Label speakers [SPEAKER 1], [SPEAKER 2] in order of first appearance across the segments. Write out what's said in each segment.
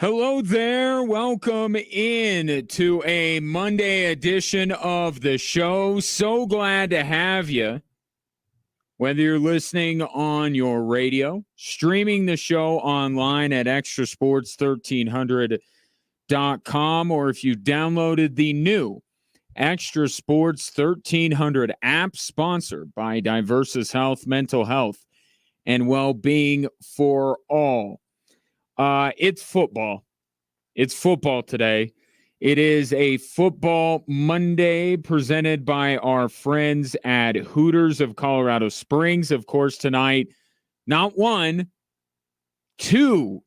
[SPEAKER 1] Hello there. Welcome in to a Monday edition of the show. So glad to have you. Whether you're listening on your radio, streaming the show online at extrasports1300.com, or if you downloaded the new Extra Sports 1300 app sponsored by Diversus Health, Mental Health, and Well-Being for All. It's football. It's football today. It is a football Monday presented by our friends at Hooters of Colorado Springs. Of course, tonight, not one, two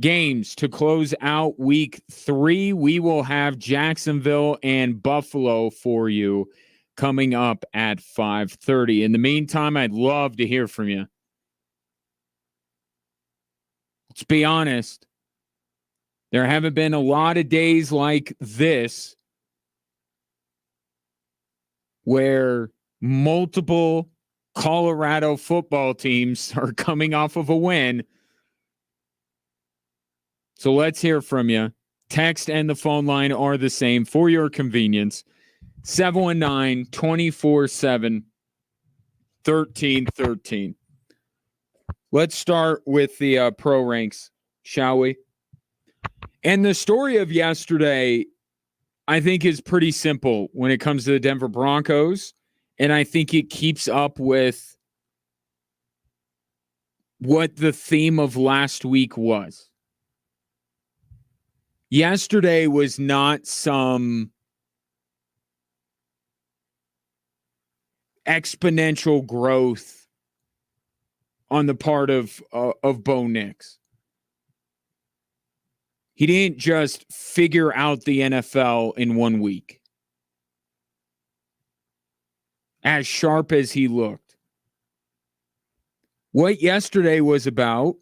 [SPEAKER 1] games to close out week 3. We will have Jacksonville and Buffalo for you coming up at 5:30. In the meantime, I'd love to hear from you. Let's be honest. There haven't been a lot of days like this where multiple Colorado football teams are coming off of a win. So let's hear from you. Text and the phone line are the same for your convenience. 719-247-1313. Let's start with the pro ranks, shall we? And the story of yesterday, I think, is pretty simple when it comes to the Denver Broncos. And I think it keeps up with what the theme of last week was. Yesterday was not some exponential growth on the part of Bo Nix. He didn't just figure out the NFL in 1 week. As sharp as he looked. What yesterday was about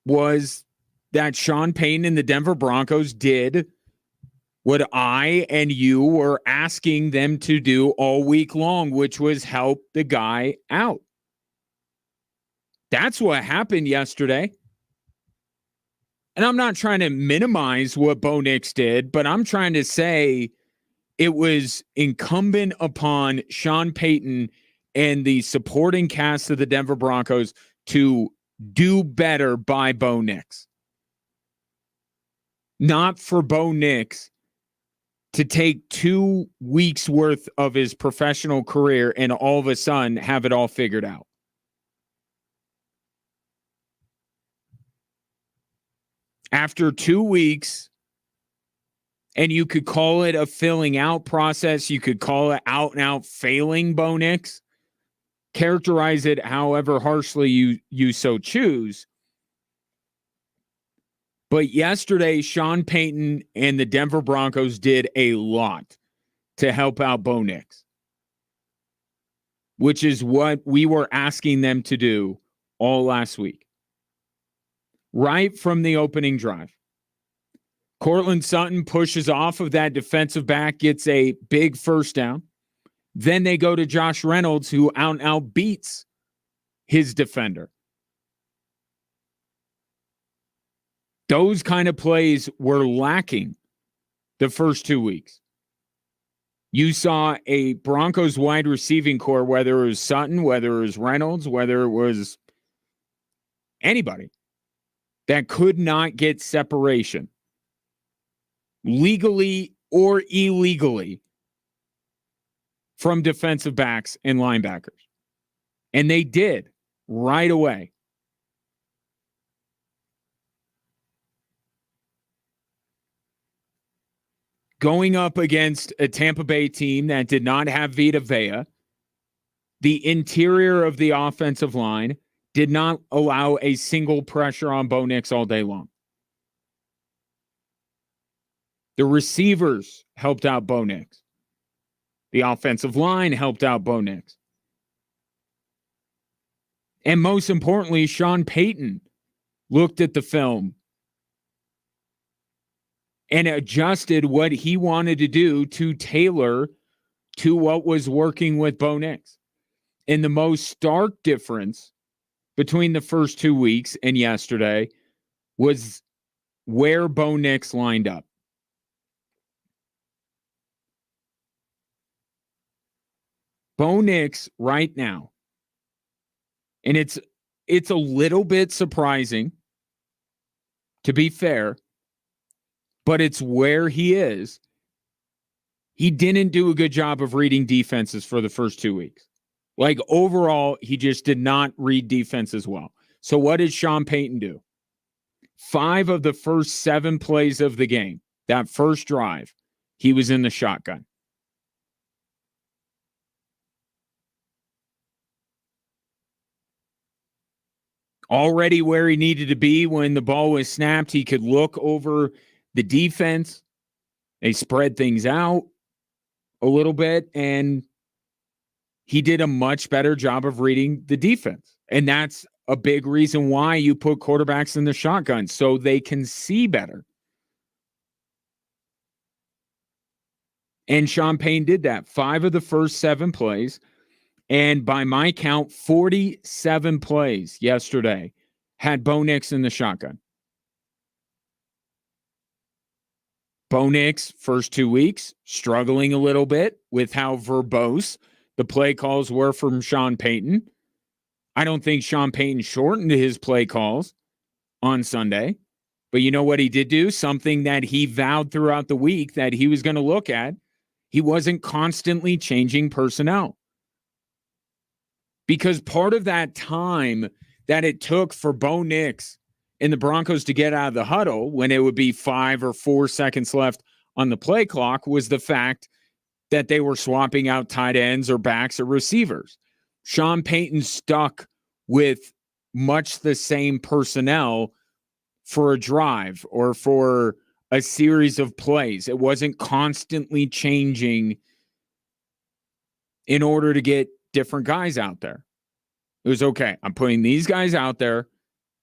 [SPEAKER 1] was that Sean Payton and the Denver Broncos did what I and you were asking them to do all week long, which was help the guy out. That's what happened yesterday. And I'm not trying to minimize what Bo Nix did, but I'm trying to say it was incumbent upon Sean Payton and the supporting cast of the Denver Broncos to do better by Bo Nix. Not for Bo Nix to take 2 weeks worth of his professional career and all of a sudden have it all figured out. After 2 weeks, and you could call it a filling out process, you could call it out and out failing Bo Nix, characterize it however harshly you so choose. But yesterday, Sean Payton and the Denver Broncos did a lot to help out Bo Nix, which is what we were asking them to do all last week. Right from the opening drive. Cortland Sutton pushes off of that defensive back, gets a big first down. Then they go to Josh Reynolds, who out and out beats his defender. Those kind of plays were lacking the first 2 weeks. You saw a Broncos wide receiving core, whether it was Sutton, whether it was Reynolds, whether it was anybody, that could not get separation, legally or illegally, from defensive backs and linebackers. And they did right away. Going up against a Tampa Bay team that did not have Vita Vea, the interior of the offensive line did not allow a single pressure on Bo Nix all day long. The receivers helped out Bo Nix. The offensive line helped out Bo Nix. And most importantly, Sean Payton looked at the film and adjusted what he wanted to do to tailor to what was working with Bo Nix. And the most stark difference between the first 2 weeks and yesterday was where Bo Nix lined up. Bo Nix right now, and it's a little bit surprising, to be fair, but it's where he is. He didn't do a good job of reading defenses for the first 2 weeks. Like, overall, he just did not read defenses well. So what did Sean Payton do? 5 of the first 7 plays of the game, that first drive, he was in the shotgun. Already where he needed to be when the ball was snapped, he could look over the defense. They spread things out a little bit, and he did a much better job of reading the defense. And that's a big reason why you put quarterbacks in the shotgun, so they can see better. And Sean Payton did that. 5 of the first 7 plays. And by my count, 47 plays yesterday had Bo Nix in the shotgun. Bo Nix, first 2 weeks, struggling a little bit with how verbose the play calls were from Sean Payton. I don't think Sean Payton shortened his play calls on Sunday. But you know what he did do? Something that he vowed throughout the week that he was going to look at. He wasn't constantly changing personnel. Because part of that time that it took for Bo Nix and the Broncos to get out of the huddle when it would be 5 or 4 seconds left on the play clock was the fact that they were swapping out tight ends or backs or receivers. Sean Payton stuck with much the same personnel for a drive or for a series of plays. It wasn't constantly changing in order to get different guys out there. It was okay. I'm putting these guys out there.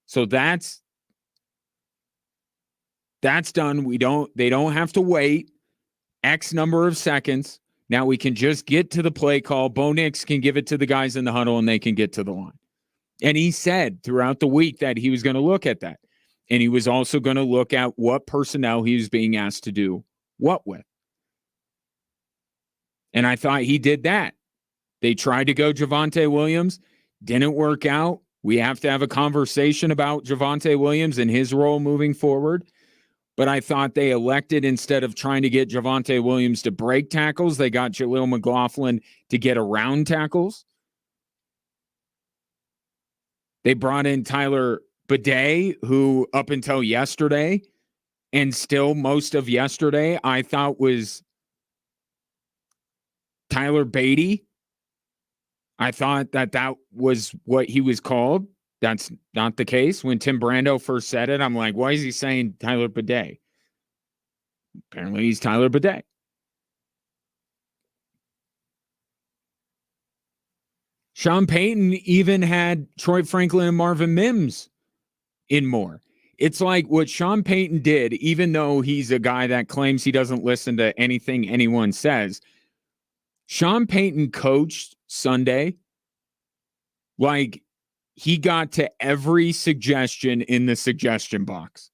[SPEAKER 1] So that's done. They don't have to wait X number of seconds. Now we can just get to the play call. Bo Nix can give it to the guys in the huddle and they can get to the line. And he said throughout the week that he was going to look at that. And he was also going to look at what personnel he was being asked to do what with. And I thought he did that. They tried to go Javonte Williams. Didn't work out. We have to have a conversation about Javonte Williams and his role moving forward. But I thought they elected, instead of trying to get Javonte Williams to break tackles, they got Jaleel McLaughlin to get around tackles. They brought in Tyler Bidet, who up until yesterday and still most of yesterday, I thought was Tyler Beatty. I thought that was what he was called. That's not the case. When Tim Brando first said it, I'm like, why is he saying Tyler Bidet? Apparently he's Tyler Bidet. Sean Payton even had Troy Franklin and Marvin Mims in more. It's like what Sean Payton did, even though he's a guy that claims he doesn't listen to anything anyone says. Sean Payton coached Sunday like he got to every suggestion in the suggestion box.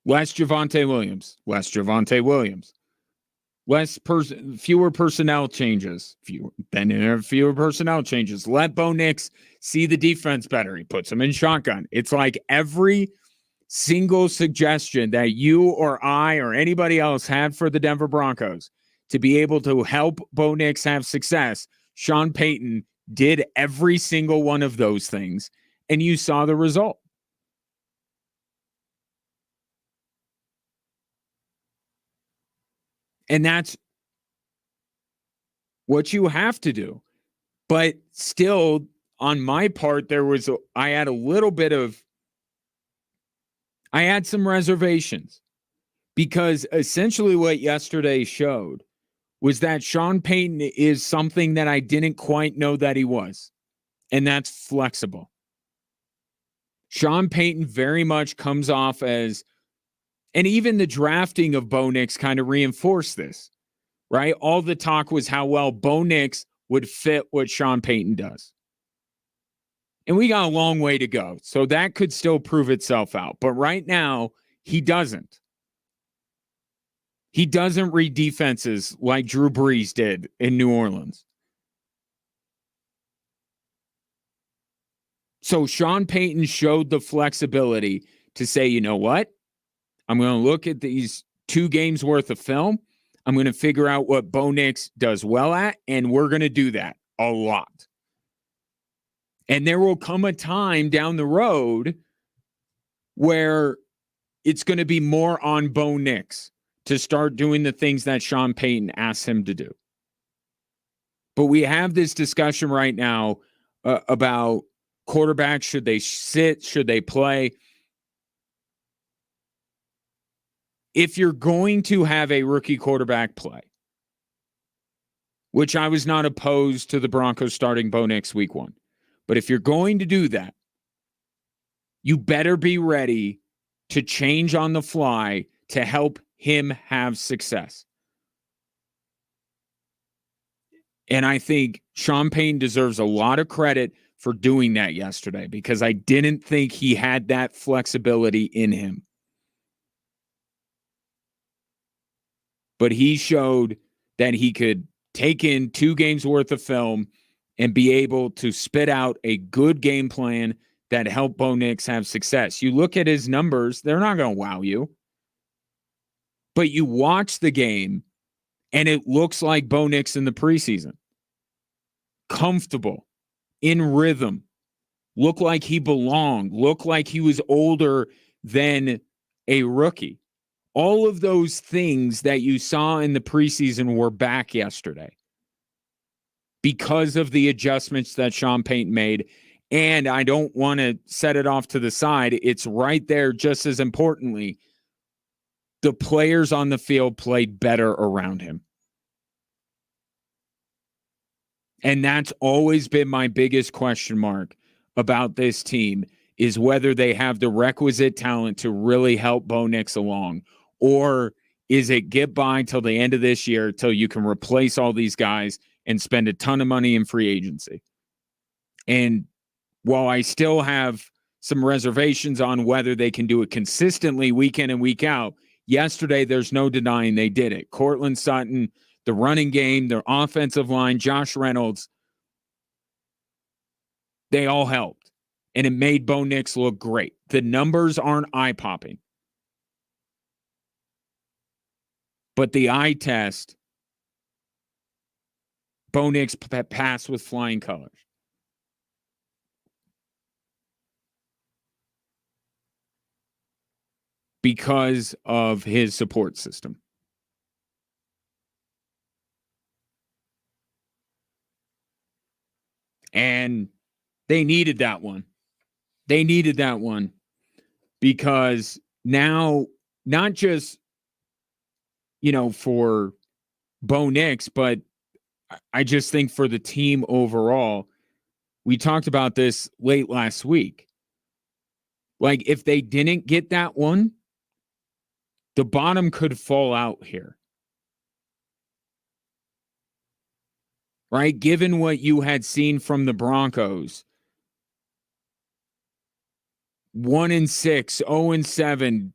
[SPEAKER 1] Less Javonte Williams. Fewer personnel changes. Fewer personnel changes. Let Bo Nix see the defense better. He puts them in shotgun. It's like every single suggestion that you or I or anybody else had for the Denver Broncos to be able to help Bo Nix have success, Sean Payton did every single one of those things, and you saw the result. And that's what you have to do. But still, on my part, I had some reservations, because essentially what yesterday showed was that Sean Payton is something that I didn't quite know that he was, and that's flexible. Sean Payton very much comes off as, and even the drafting of Bo Nix kind of reinforced this. right? All the talk was how well Bo Nix would fit what Sean Payton does. And we got a long way to go. So that could still prove itself out. But right now, he doesn't. He doesn't read defenses like Drew Brees did in New Orleans. So Sean Payton showed the flexibility to say, you know what? I'm going to look at these 2 games worth of film. I'm going to figure out what Bo Nix does well at, and we're going to do that a lot. And there will come a time down the road where it's going to be more on Bo Nix to start doing the things that Sean Payton asks him to do. But we have this discussion right now about quarterbacks. Should they sit? Should they play? If you're going to have a rookie quarterback play, which I was not opposed to the Broncos starting Bo Nix week 1, but if you're going to do that, you better be ready to change on the fly to help him have success. And I think Sean Payton deserves a lot of credit for doing that yesterday because I didn't think he had that flexibility in him. But he showed that he could take in 2 games worth of film and be able to spit out a good game plan that helped Bo Nix have success. You look at his numbers, they're not going to wow you. But you watch the game, and it looks like Bo Nix in the preseason. Comfortable, in rhythm, looked like he belonged, looked like he was older than a rookie. All of those things that you saw in the preseason were back yesterday because of the adjustments that Sean Payton made. And I don't want to set it off to the side. It's right there just as importantly. The players on the field played better around him. And that's always been my biggest question mark about this team is whether they have the requisite talent to really help Bo Nix along. Or is it get by till the end of this year till you can replace all these guys and spend a ton of money in free agency? And while I still have some reservations on whether they can do it consistently week in and week out, yesterday there's no denying they did it. Cortland Sutton, the running game, their offensive line, Josh Reynolds, they all helped. And it made Bo Nix look great. The numbers aren't eye-popping. But the eye test, Bo Nix passed with flying colors. Because of his support system. And they needed that one. They needed that one because now, not just, for Bo Nix, but I just think for the team overall, we talked about this late last week. Like, if they didn't get that one, the bottom could fall out here. Right? Given what you had seen from the Broncos, 1-6, 0-7,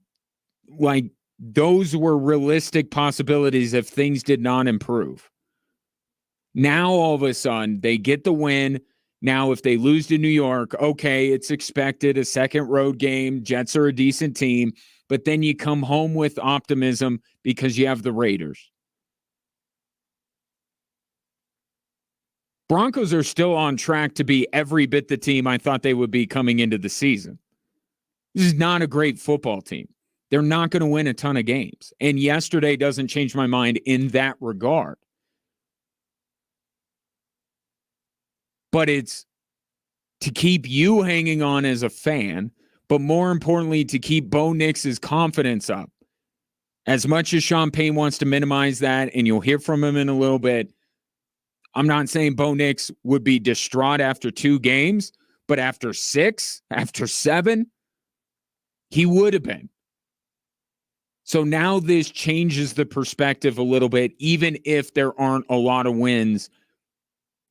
[SPEAKER 1] like those were realistic possibilities if things did not improve. Now, all of a sudden, they get the win. Now, if they lose to New York, okay, it's expected, a second road game. Jets are a decent team. But then you come home with optimism because you have the Raiders. Broncos are still on track to be every bit the team I thought they would be coming into the season. This is not a great football team. They're not going to win a ton of games. And yesterday doesn't change my mind in that regard. But it's to keep you hanging on as a fan, but more importantly, to keep Bo Nix's confidence up. As much as Sean Payton wants to minimize that, and you'll hear from him in a little bit, I'm not saying Bo Nix would be distraught after 2 games, but after 6, after 7, he would have been. So now this changes the perspective a little bit, even if there aren't a lot of wins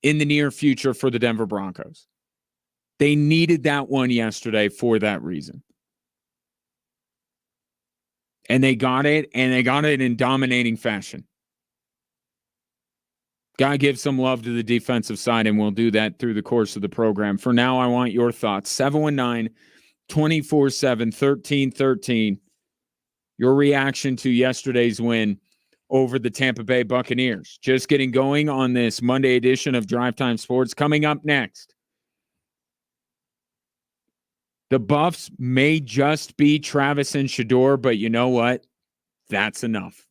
[SPEAKER 1] in the near future for the Denver Broncos. They needed that one yesterday for that reason. And they got it, and they got it in dominating fashion. Got to give some love to the defensive side, and we'll do that through the course of the program. For now, I want your thoughts. 719-247-1313. Your reaction to yesterday's win over the Tampa Bay Buccaneers. Just getting going on this Monday edition of Drive Time Sports. Coming up next, the Buffs may just be Travis and Shedeur, but you know what? That's enough.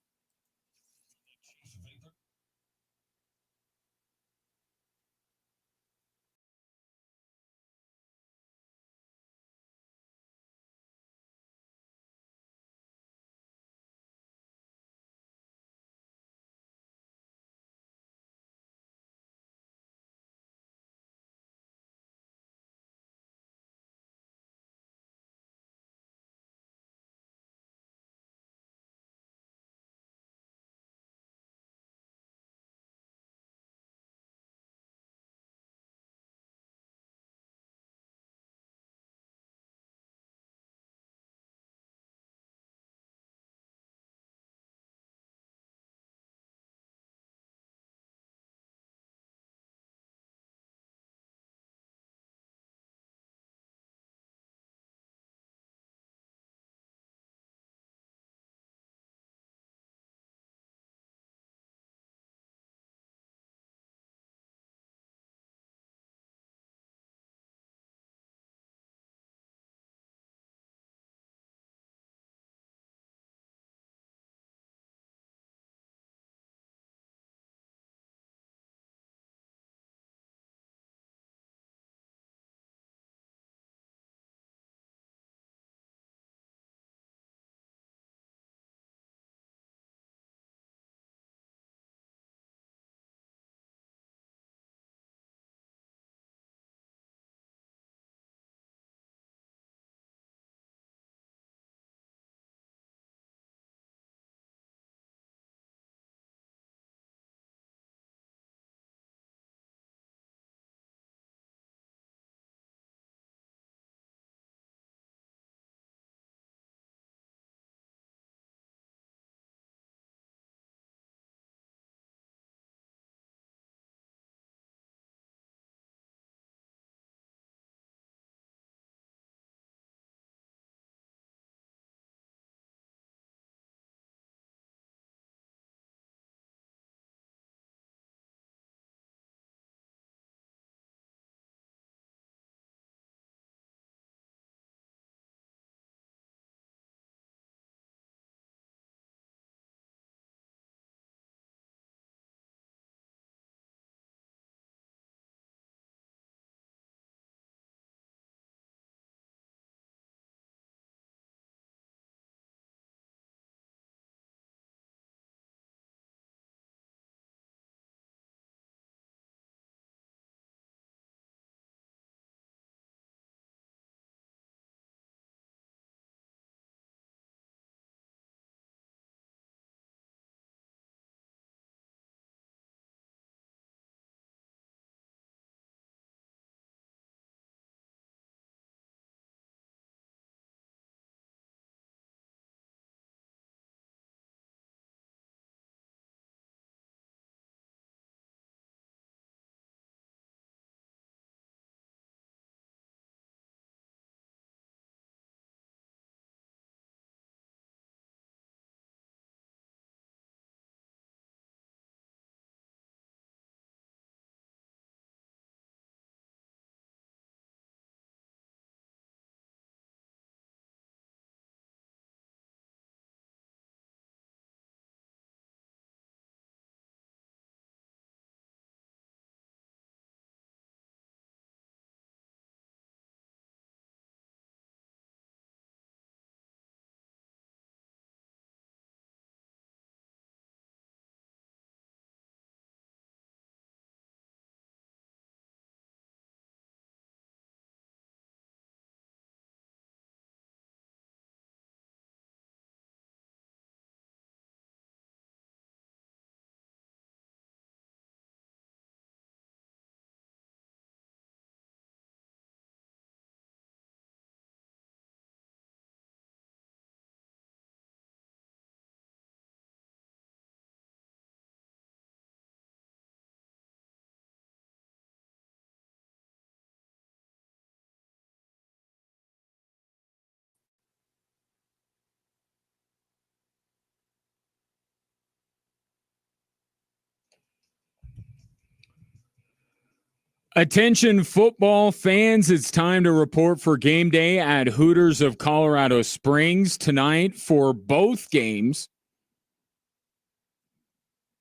[SPEAKER 1] Attention football fans, it's time to report for game day at Hooters of Colorado Springs tonight for both games.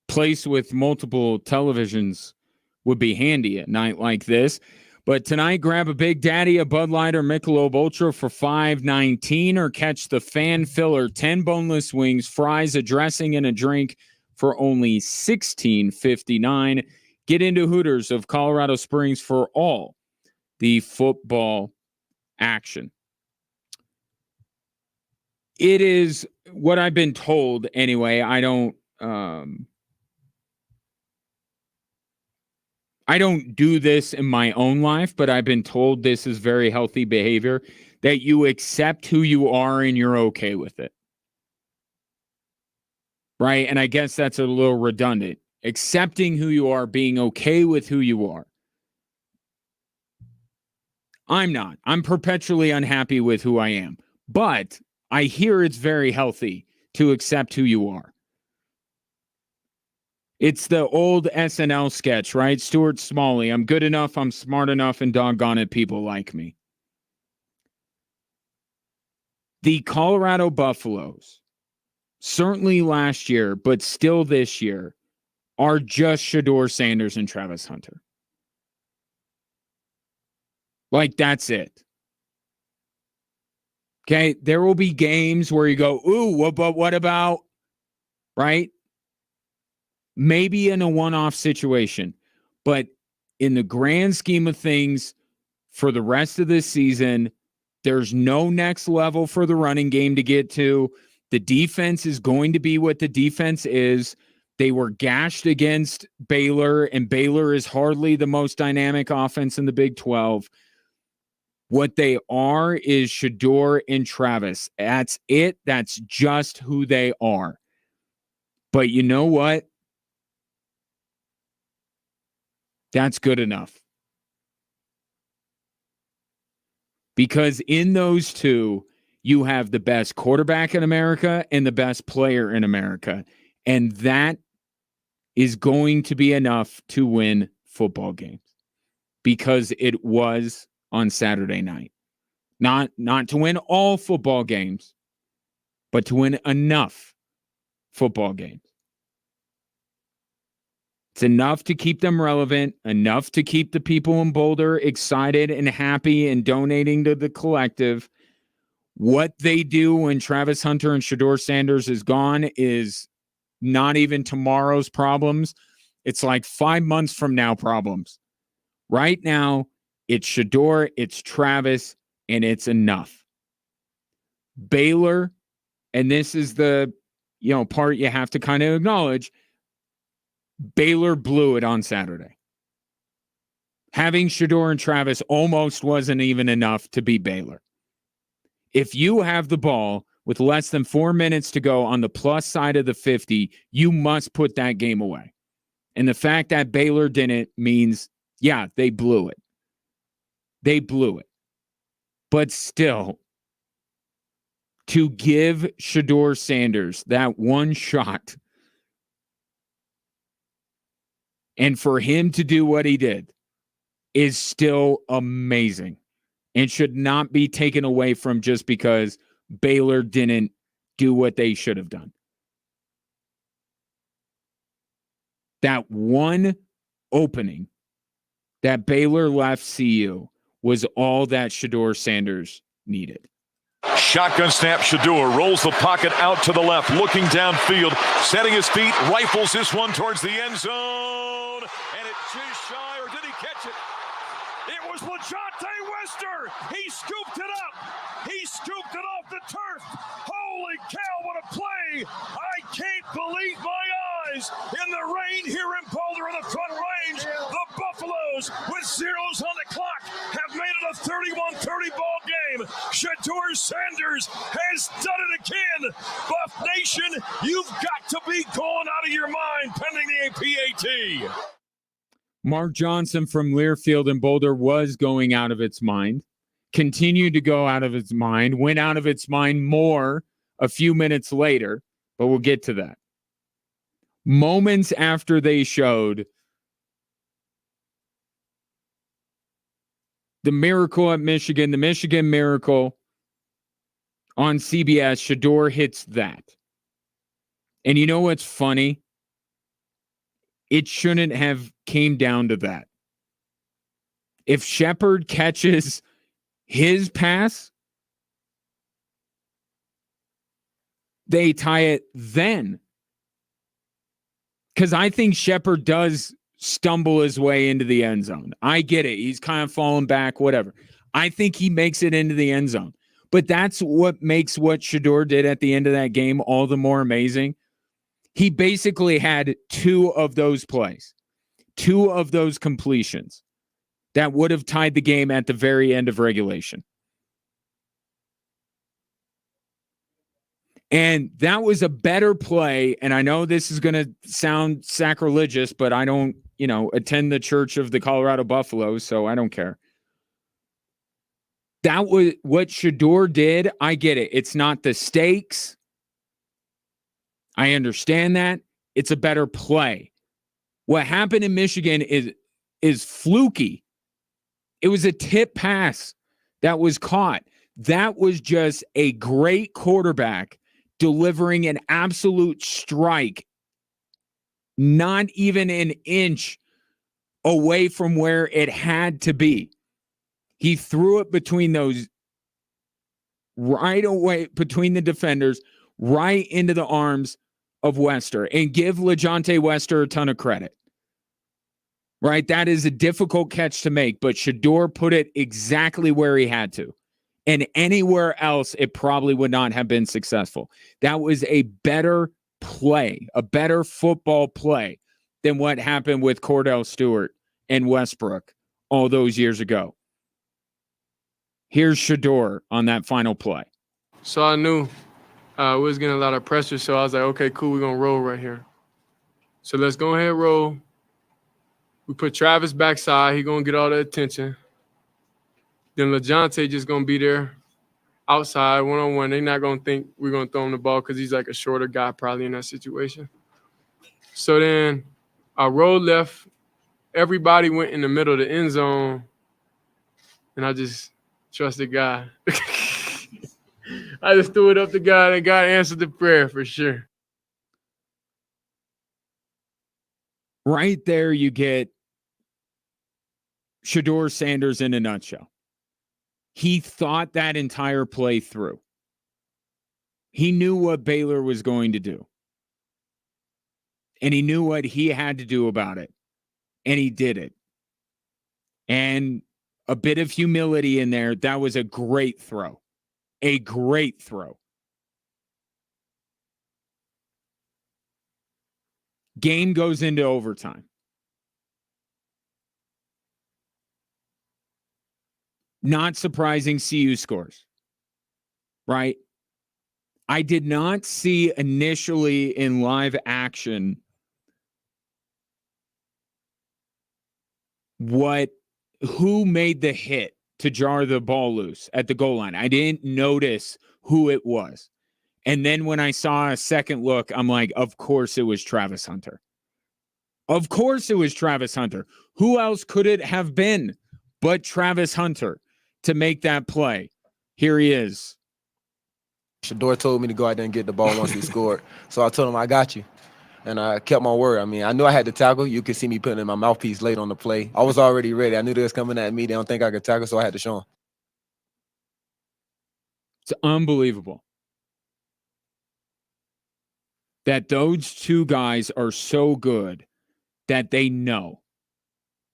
[SPEAKER 1] Place with multiple televisions would be handy at night like this. But tonight, grab a Big Daddy, a Bud Light, or Michelob Ultra for $5.19, or catch the Fan Filler 10 boneless wings, fries, a dressing, and a drink for only $16.59. Get into Hooters of Colorado Springs for all the football action. It is what I've been told anyway. I don't do this in my own life, but I've been told this is very healthy behavior, that you accept who you are and you're okay with it. Right? And I guess that's a little redundant. Accepting who you are, being okay with who you are. I'm not. I'm perpetually unhappy with who I am. But I hear it's very healthy to accept who you are. It's the old SNL sketch, right? Stuart Smalley. I'm good enough, I'm smart enough, and doggone it, people like me. The Colorado Buffaloes, certainly last year, but still this year, are just Shedeur Sanders and Travis Hunter. Like, that's it. Okay, there will be games where you go, ooh, but what about, right? Maybe in a one-off situation. But in the grand scheme of things, for the rest of this season, there's no next level for the running game to get to. The defense is going to be what the defense is. They were gashed against Baylor, and Baylor is hardly the most dynamic offense in the Big 12. What they are is Shedeur and Travis. That's it. That's just who they are. But you know what? That's good enough. Because in those two, you have the best quarterback in America and the best player in America. And that is going to be enough to win football games. Because it was on Saturday night. Not to win all football games, but to win enough football games. It's enough to keep them relevant, enough to keep the people in Boulder excited and happy and donating to the collective. What they do when Travis Hunter and Shedeur Sanders is gone is not even tomorrow's problems. It's like 5 months from now problems. Right now, it's Shedeur, it's Travis, and it's enough. Baylor, and this is the part you have to kind of acknowledge, Baylor blew it on Saturday. Having Shedeur and Travis almost wasn't even enough to beat Baylor. If you have the ball with less than 4 minutes to go on the plus side of the 50, you must put that game away. And the fact that Baylor didn't means, yeah, they blew it. They blew it. But still, to give Shedeur Sanders that one shot and for him to do what he did is still amazing and should not be taken away from just because Baylor didn't do what they should have done. That one opening that Baylor left CU was all that Shedeur Sanders needed.
[SPEAKER 2] Shotgun snap, Shedeur rolls the pocket out to the left, looking downfield, setting his feet, rifles this one towards the end zone, and it's just shy, or did he catch it? It was LaJonte Wester. He scooped it up. He scooped it off the turf. Holy cow, what a play. I can't believe my eyes. In the rain here in Boulder in the Front Range, the Buffaloes, with zeros on the clock, have made it a 31-30 ball game. Shedeur Sanders has done it again. Buff Nation, you've got to be going out of your mind pending the APAT.
[SPEAKER 1] Mark Johnson from Learfield in Boulder was going out of its mind, continued to go out of its mind, went out of its mind more a few minutes later, but we'll get to that. Moments after they showed The Miracle at Michigan, the Michigan Miracle on CBS, Shedeur hits that. And you know what's funny? It shouldn't have came down to that. If Shepard catches his pass, they tie it then. Because I think Shepard does stumble his way into the end zone. I get it. He's kind of falling back, whatever. I think he makes it into the end zone. But that's what makes what Shedeur did at the end of that game all the more amazing. He basically had two of those plays, two of those completions that would have tied the game at the very end of regulation. And that was a better play. And I know this is going to sound sacrilegious, but I don't, attend the Church of the Colorado Buffaloes, so I don't care. That was what Shedeur did. I get it. It's not the stakes. I understand that. It's a better play. What happened in Michigan is fluky. It was a tip pass that was caught. That was just a great quarterback delivering an absolute strike, not even an inch away from where it had to be. He threw it between those, right away between the defenders, right into the arms of Wester, and give LeJohntay Wester a ton of credit. Right? That is a difficult catch to make, but Shedeur put it exactly where he had to. And anywhere else, it probably would not have been successful. That was a better play, a better football play than what happened with Cordell Stewart and Westbrook all those years ago. Here's Shedeur on that final play.
[SPEAKER 3] So I knew we was getting a lot of pressure, so I was like, okay, cool, we're going to roll right here. So let's go ahead and roll. We put Travis backside. He going to get all the attention. Then LeJohntay just going to be there outside, one-on-one. They're not going to think we're going to throw him the ball because he's like a shorter guy probably in that situation. So then I rolled left. Everybody went in the middle of the end zone, and I just trusted God. I just threw it up to God, and God answered the prayer for sure.
[SPEAKER 1] Right there, you get Shedeur Sanders in a nutshell. He thought that entire play through. He knew what Baylor was going to do. And he knew what he had to do about it. And he did it. And a bit of humility in there. That was a great throw. A great throw. Game goes into overtime. Not surprising, CU scores. Right? I did not see initially in live action who made the hit to jar the ball loose at the goal line. I didn't notice who it was. And then when I saw a second look, I'm like, of course it was Travis Hunter. Of course it was Travis Hunter. Who else could it have been but Travis Hunter to make that play? Here he is.
[SPEAKER 4] Shedeur told me to go out there and get the ball once we scored. So I told him, I got you. And I kept my word. I mean, I knew I had to tackle. You could see me putting in my mouthpiece late on the play. I was already ready. I knew they was coming at me. They don't think I could tackle, so I had to show them.
[SPEAKER 1] It's unbelievable that those two guys are so good that they know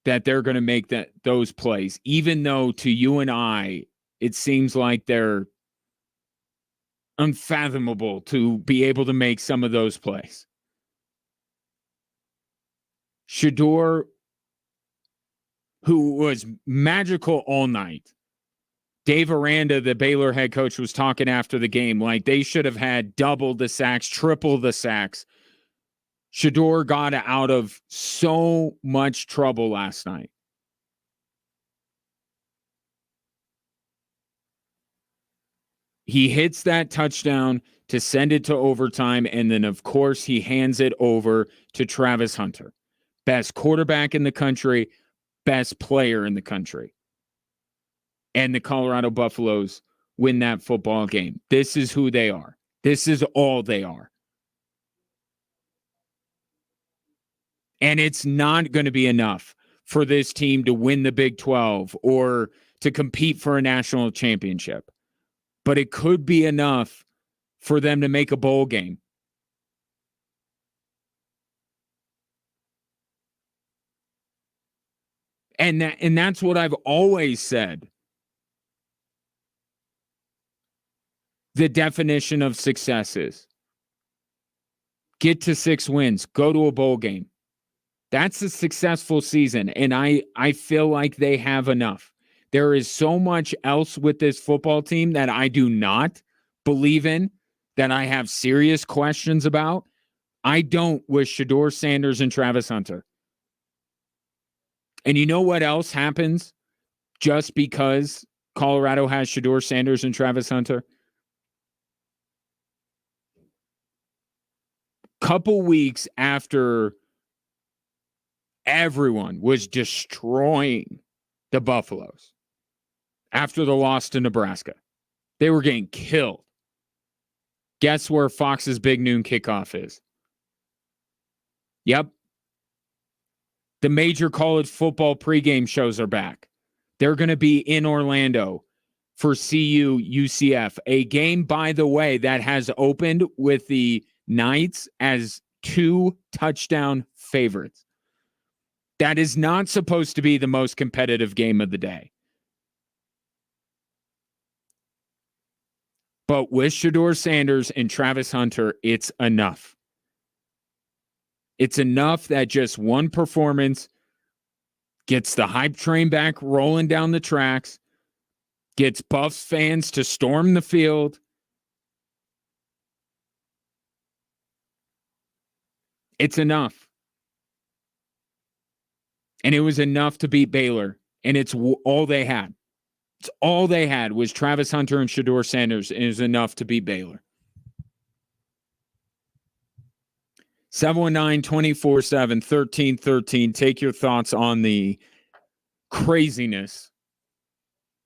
[SPEAKER 1] that they're going to make those plays, even though to you and I, it seems like they're unfathomable to be able to make some of those plays. Shedeur, who was magical all night. Dave Aranda, the Baylor head coach, was talking after the game like they should have had double the sacks, triple the sacks. Shedeur got out of so much trouble last night. He hits that touchdown to send it to overtime, and then, of course, he hands it over to Travis Hunter. Best quarterback in the country, best player in the country. and the Colorado Buffaloes win that football game. This is who they are. This is all they are. And it's not going to be enough for this team to win the Big 12 or to compete for a national championship. But it could be enough for them to make a bowl game. And that's what I've always said. The definition of success is get to 6 wins, go to a bowl game. That's a successful season, and I feel like they have enough. There is so much else with this football team that I do not believe in, that I have serious questions about. I don't with Shedeur Sanders and Travis Hunter. And you know what else happens just because Colorado has Shedeur Sanders and Travis Hunter? Couple weeks after everyone was destroying the Buffaloes, after the loss to Nebraska, they were getting killed. Guess where Fox's Big Noon Kickoff is? Yep. The major college football pregame shows are back. They're going to be in Orlando for CU UCF, a game, by the way, that has opened with the Knights as 2 touchdown favorites. That is not supposed to be the most competitive game of the day. But with Shedeur Sanders and Travis Hunter, it's enough. It's enough that just one performance gets the hype train back rolling down the tracks, gets Buffs fans to storm the field. It's enough. And it was enough to beat Baylor. And it's all they had. It's all they had was Travis Hunter and Shedeur Sanders. And it was enough to beat Baylor. 719-247-1313. Take your thoughts on the craziness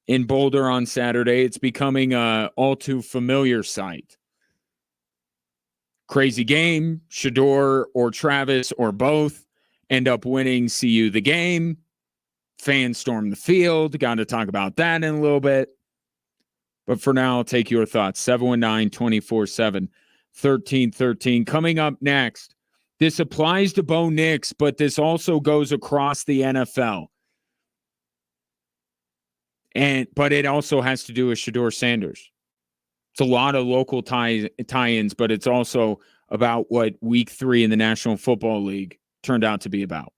[SPEAKER 1] in Boulder on Saturday. It's becoming a all too familiar sight. Crazy game. Shedeur or Travis or both end up winning CU the game. Fans storm the field. Got to talk about that in a little bit. But for now, I'll take your thoughts. 719-247-1313. Coming up next, this applies to Bo Nix, but this also goes across the NFL. But it also has to do with Shedeur Sanders. It's a lot of local tie-ins, but it's also about what Week 3 in the National Football League turned out to be about.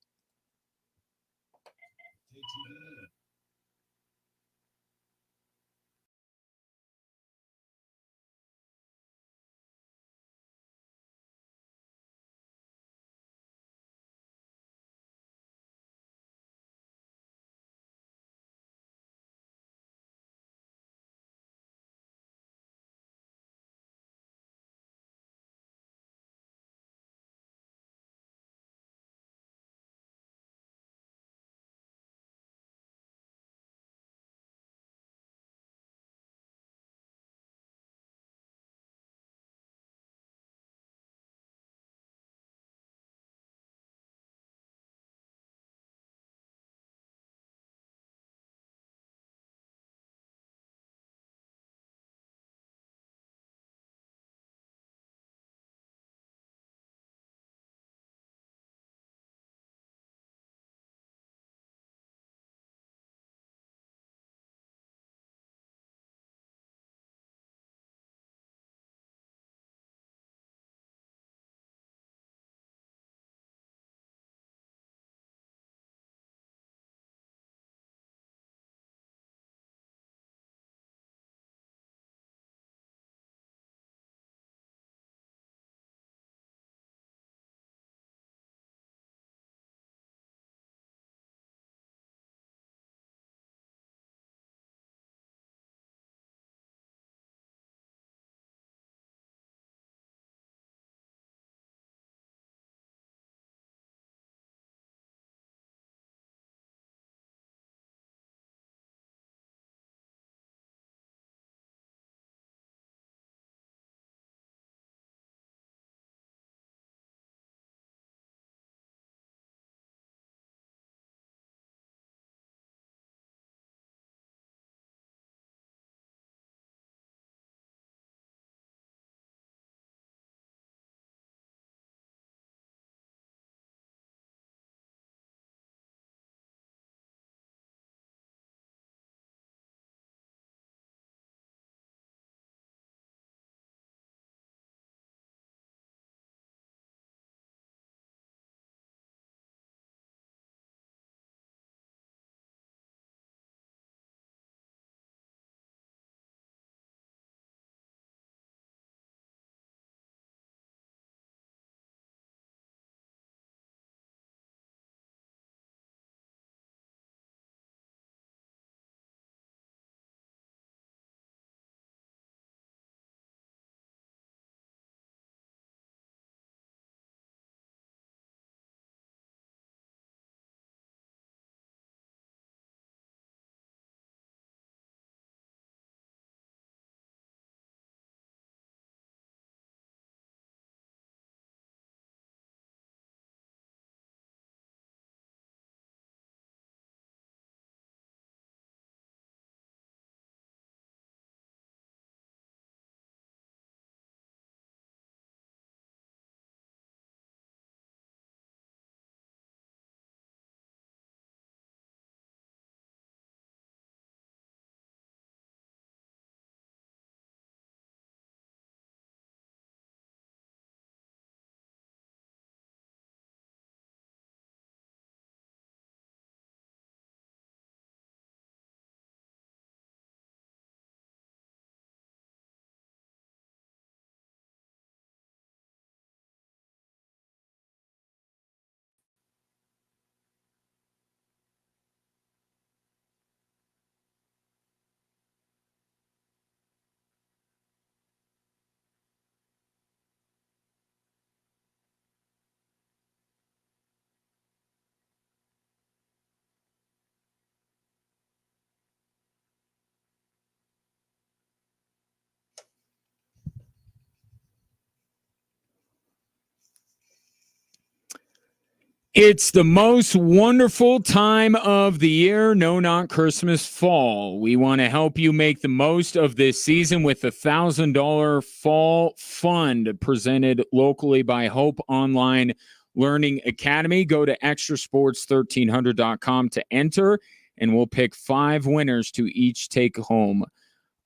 [SPEAKER 1] It's the most wonderful time of the year. No, not Christmas, fall. We want to help you make the most of this season with the $1,000 fall fund presented locally by Hope Online Learning Academy. Go to extrasports1300.com to enter, and we'll pick 5 winners to each take home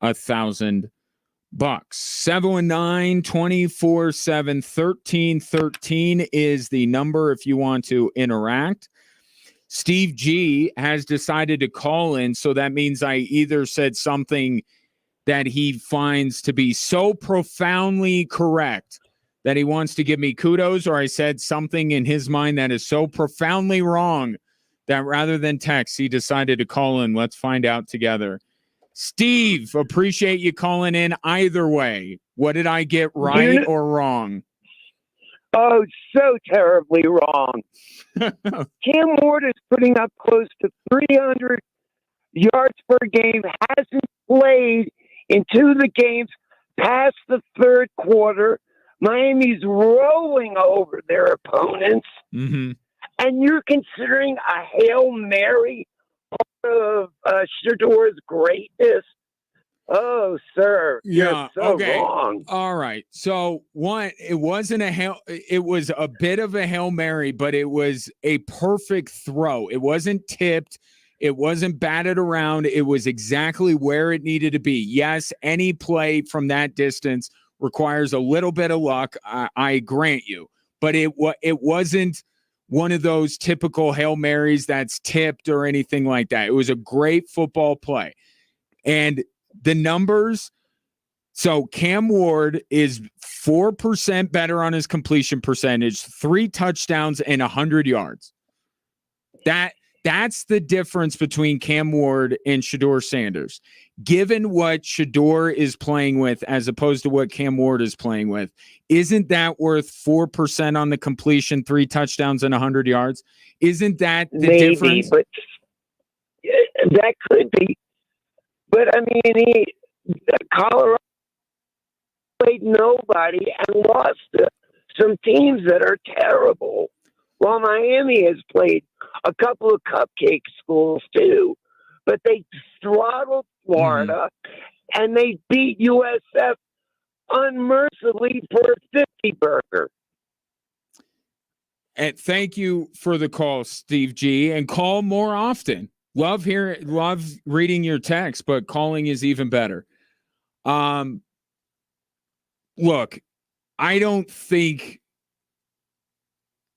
[SPEAKER 1] $1,000. 719-247-1313 is the number if you want to interact. Steve G has decided to call in, so that means I either said something that he finds to be so profoundly correct that he wants to give me kudos, or I said something in his mind that is so profoundly wrong that rather than text, he decided to call in. Let's find out together. Steve, appreciate you calling in either way. What did I get right or wrong?
[SPEAKER 5] Oh, so terribly wrong. Cam Ward is putting up close to 300 yards per game, hasn't played in 2 of the games past the third quarter. Miami's rolling over their opponents.
[SPEAKER 1] Mm-hmm.
[SPEAKER 5] And you're considering a Hail Mary of Shador's greatness. Oh, sir.
[SPEAKER 1] Yeah.
[SPEAKER 5] You're so
[SPEAKER 1] okay.
[SPEAKER 5] wrong.
[SPEAKER 1] All right. So it wasn't it was a bit of a Hail Mary, but it was a perfect throw. It wasn't tipped. It wasn't batted around. It was exactly where it needed to be. Yes, any play from that distance requires a little bit of luck. I grant you, but it wasn't one of those typical Hail Marys that's tipped or anything like that. It was a great football play. And the numbers, so Cam Ward is 4% better on his completion percentage, 3 touchdowns and 100 yards. That's the difference between Cam Ward and Shedeur Sanders. Given what Shedeur is playing with as opposed to what Cam Ward is playing with, isn't that worth 4% on the completion, 3 touchdowns and 100 yards? Isn't that the difference?
[SPEAKER 5] But that could be. But I mean, Colorado played nobody and lost to some teams that are terrible, while Miami has played a couple of cupcake schools too. But they throttled Florida, and they beat USF unmercifully for a 50 burger.
[SPEAKER 1] And thank you for the call, Steve G. And call more often. Love reading your text, but calling is even better. Look, I don't think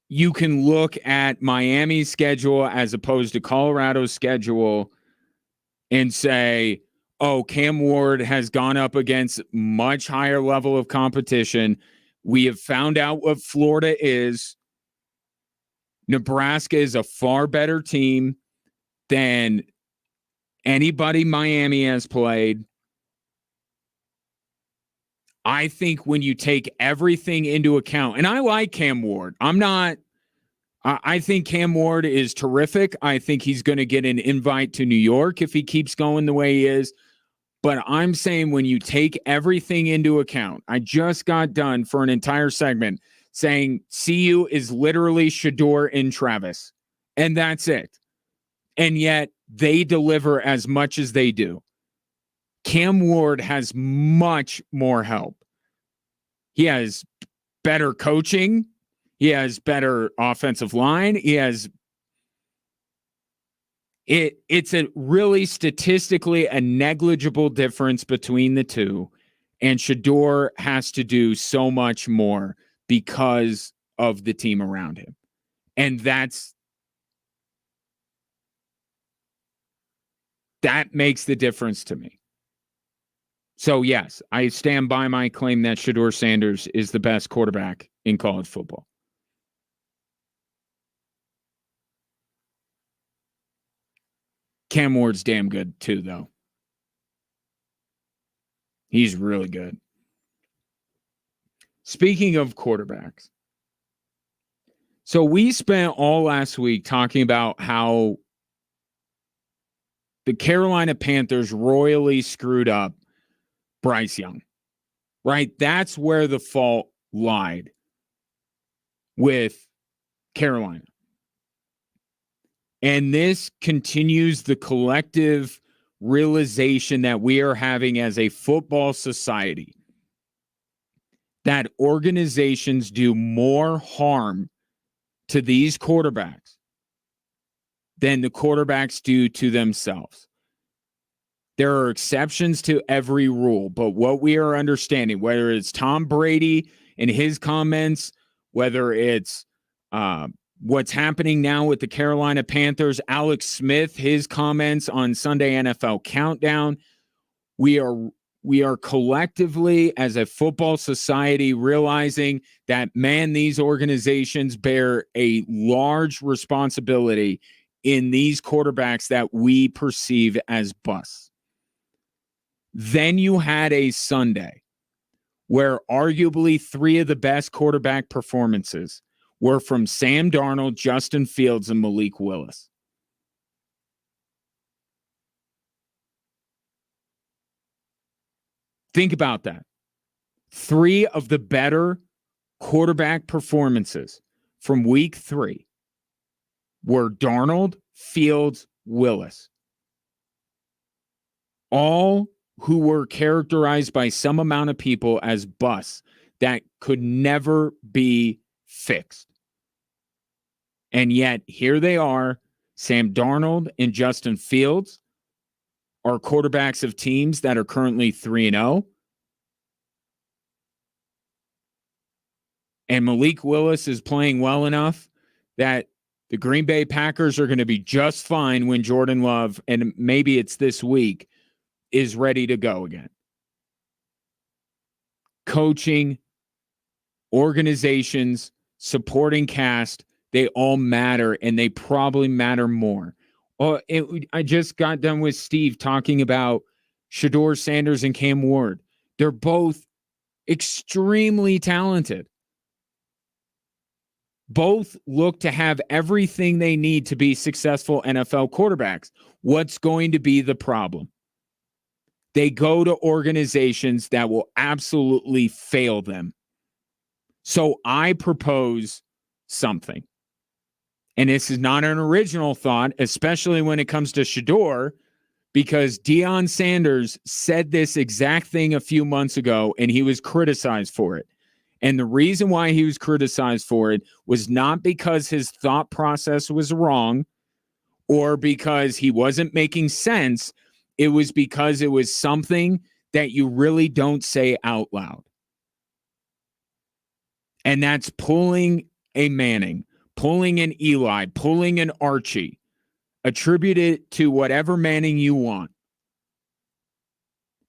[SPEAKER 1] you can look at Miami's schedule as opposed to Colorado's schedule and say, oh, Cam Ward has gone up against much higher level of competition. We have found out what Florida is. Nebraska is a far better team than anybody Miami has played. I think when you take everything into account, and I like Cam Ward. I think Cam Ward is terrific. I think he's going to get an invite to New York if he keeps going the way he is. But I'm saying when you take everything into account, I just got done for an entire segment saying CU is literally Shedeur and Travis, and that's it. And yet they deliver as much as they do. Cam Ward has much more help. He has better coaching. He has better offensive line. He has it's a really statistically a negligible difference between the two. And Shedeur has to do so much more because of the team around him. And that makes the difference to me. So, yes, I stand by my claim that Shedeur Sanders is the best quarterback in college football. Cam Ward's damn good, too, though. He's really good. Speaking of quarterbacks, so we spent all last week talking about how the Carolina Panthers royally screwed up Bryce Young, right? That's where the fault lied with Carolina. And this continues the collective realization that we are having as a football society, that organizations do more harm to these quarterbacks than the quarterbacks do to themselves. There are exceptions to every rule, but what we are understanding, whether it's Tom Brady and his comments, whether it's what's happening now with the Carolina Panthers, Alex Smith, his comments on Sunday NFL Countdown, we are collectively as a football society realizing that, man, these organizations bear a large responsibility in these quarterbacks that we perceive as busts. Then you had a Sunday where arguably three of the best quarterback performances were from Sam Darnold, Justin Fields, and Malik Willis. Think about that. Three of the better quarterback performances from week 3 were Darnold, Fields, Willis. All who were characterized by some amount of people as busts that could never be fixed. And yet, here they are, Sam Darnold and Justin Fields are quarterbacks of teams that are currently 3-0. And Malik Willis is playing well enough that the Green Bay Packers are going to be just fine when Jordan Love, and maybe it's this week, is ready to go again. Coaching, organizations, supporting cast, they all matter, and they probably matter more. I just got done with Steve talking about Shedeur Sanders and Cam Ward. They're both extremely talented. Both look to have everything they need to be successful NFL quarterbacks. What's going to be the problem? They go to organizations that will absolutely fail them. So I propose something. And this is not an original thought, especially when it comes to Shedeur, because Deion Sanders said this exact thing a few months ago, and he was criticized for it. And the reason why he was criticized for it was not because his thought process was wrong or because he wasn't making sense. It was because it was something that you really don't say out loud. And that's pulling a Manning, pulling an Eli, pulling an Archie. Attribute it to whatever Manning you want.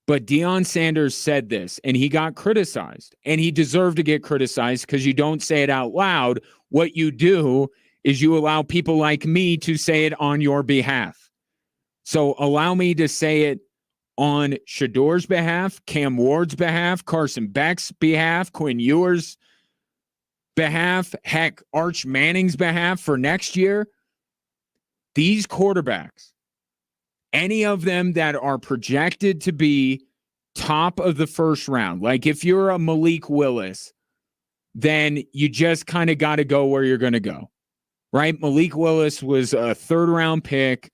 [SPEAKER 1] But Deion Sanders said this, and he got criticized. And he deserved to get criticized because you don't say it out loud. What you do is you allow people like me to say it on your behalf. So allow me to say it on Shedeur's behalf, Cam Ward's behalf, Carson Beck's behalf, Quinn Ewers' behalf, heck, Arch Manning's behalf for next year. These quarterbacks, any of them that are projected to be top of the first round, like if you're a Malik Willis, then you just kind of got to go where you're going to go, right? Malik Willis was a third-round pick,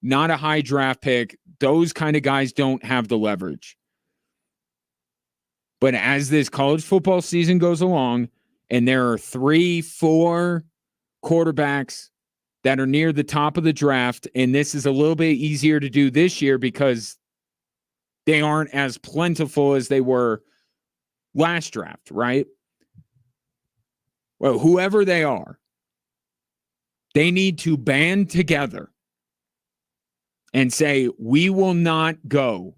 [SPEAKER 1] not a high draft pick. Those kind of guys don't have the leverage. But as this college football season goes along, and there are 3-4 quarterbacks that are near the top of the draft, and this is a little bit easier to do this year because they aren't as plentiful as they were last draft, right? Well, whoever they are, they need to band together and say, we will not go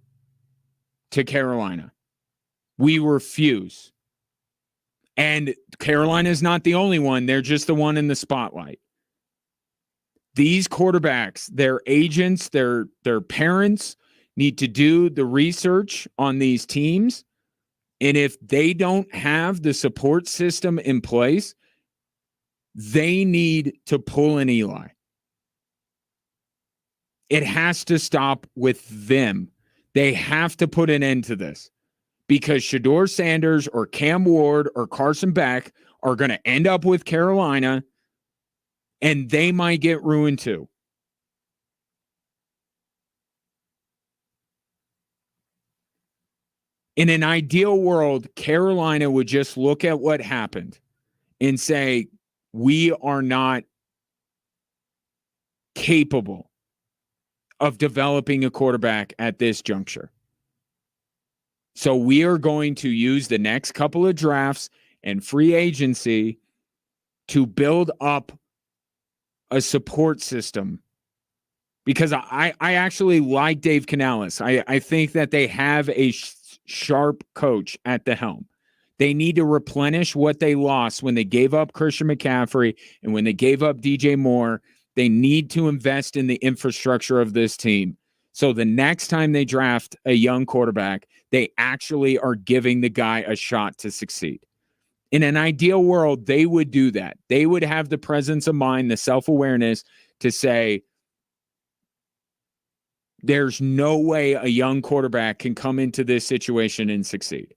[SPEAKER 1] to Carolina. We refuse. And Carolina is not the only one. They're just the one in the spotlight. These quarterbacks, their agents, their parents need to do the research on these teams. And if they don't have the support system in place, they need to pull an Eli. It has to stop with them. They have to put an end to this because Shedeur Sanders or Cam Ward or Carson Beck are going to end up with Carolina, and they might get ruined too. In an ideal world, Carolina would just look at what happened and say, we are not capable of developing a quarterback at this juncture. So we are going to use the next couple of drafts and free agency to build up a support system. Because I actually like Dave Canales. I think that they have a sharp coach at the helm. They need to replenish what they lost when they gave up Christian McCaffrey and when they gave up DJ Moore. They need to invest in the infrastructure of this team. So the next time they draft a young quarterback, they actually are giving the guy a shot to succeed. In an ideal world, they would do that. They would have the presence of mind, the self-awareness to say, there's no way a young quarterback can come into this situation and succeed.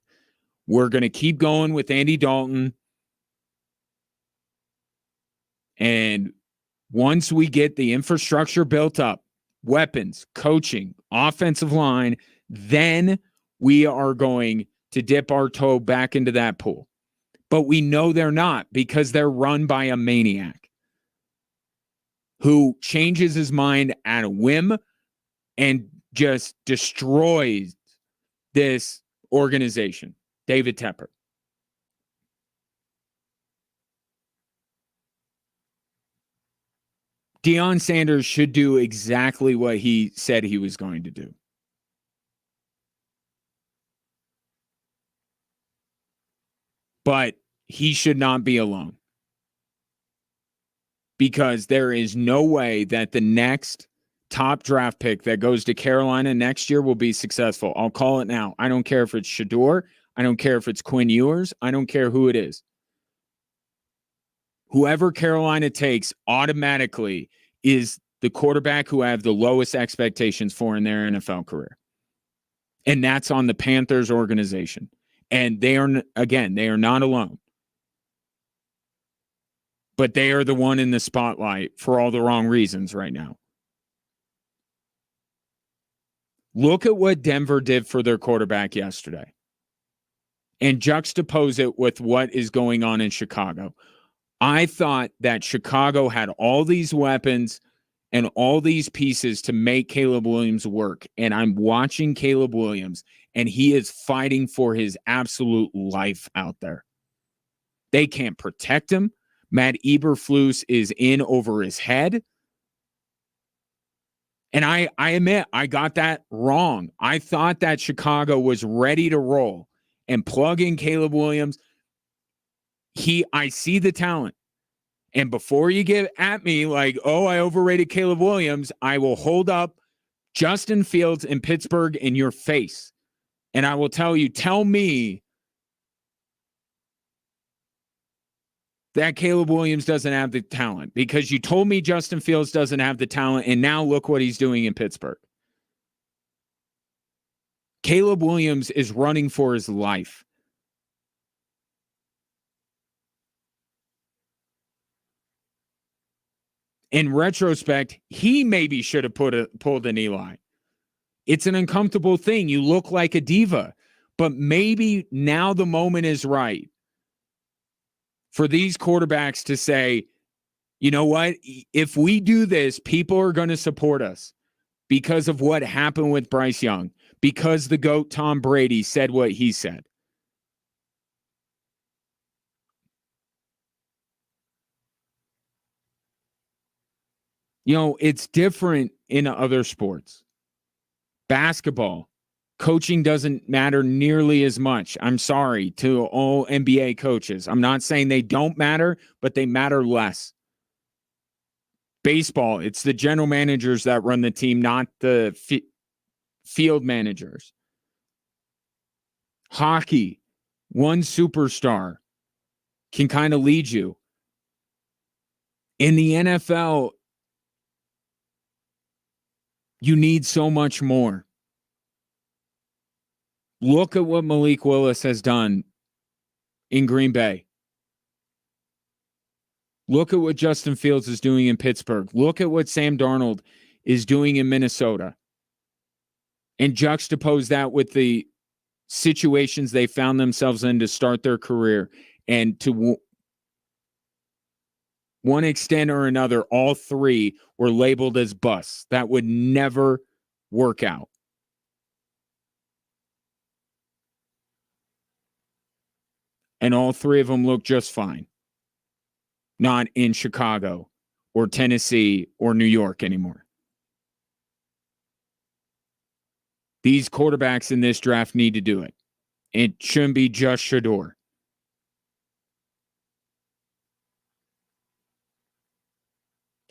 [SPEAKER 1] We're going to keep going with Andy Dalton. And once we get the infrastructure built up, weapons, coaching, offensive line, then we are going to dip our toe back into that pool. But we know they're not, because they're run by a maniac who changes his mind at a whim and just destroys this organization. David Tepper. Deion Sanders should do exactly what he said he was going to do. But he should not be alone. Because there is no way that the next top draft pick that goes to Carolina next year will be successful. I'll call it now. I don't care if it's Shador. I don't care if it's Quinn Ewers. I don't care who it is. Whoever Carolina takes automatically is the quarterback who I have the lowest expectations for in their NFL career. And that's on the Panthers organization. And they are, again, they are not alone. But they are the one in the spotlight for all the wrong reasons right now. Look at what Denver did for their quarterback yesterday and juxtapose it with what is going on in Chicago. I thought that Chicago had all these weapons and all these pieces to make Caleb Williams work. And I'm watching Caleb Williams, and he is fighting for his absolute life out there. They can't protect him. Matt Eberflus is in over his head. And I admit, I got that wrong. I thought that Chicago was ready to roll and plug in Caleb Williams. I see the talent. And before you get at me like, oh, I overrated Caleb Williams, I will hold up Justin Fields in Pittsburgh in your face. And I will tell you, tell me that Caleb Williams doesn't have the talent, because you told me Justin Fields doesn't have the talent, and now look what he's doing in Pittsburgh. Caleb Williams is running for his life. In retrospect, he maybe should have pulled an Eli. It's an uncomfortable thing. You look like a diva, but maybe now the moment is right for these quarterbacks to say, you know what? If we do this, people are going to support us because of what happened with Bryce Young, because the GOAT Tom Brady said what he said. You know, it's different in other sports. Basketball, coaching doesn't matter nearly as much. I'm sorry to all NBA coaches. I'm not saying they don't matter, but they matter less. Baseball, it's the general managers that run the team, not the field managers. Hockey, one superstar can kind of lead you. In the NFL, you need so much more. Look at what Malik Willis has done in Green Bay. Look at what Justin Fields is doing in Pittsburgh. Look at what Sam Darnold is doing in Minnesota. And juxtapose that with the situations they found themselves in to start their career, and to one extent or another, all three were labeled as busts. That would never work out. And all three of them look just fine. Not in Chicago or Tennessee or New York anymore. These quarterbacks in this draft need to do it. It shouldn't be just Shador.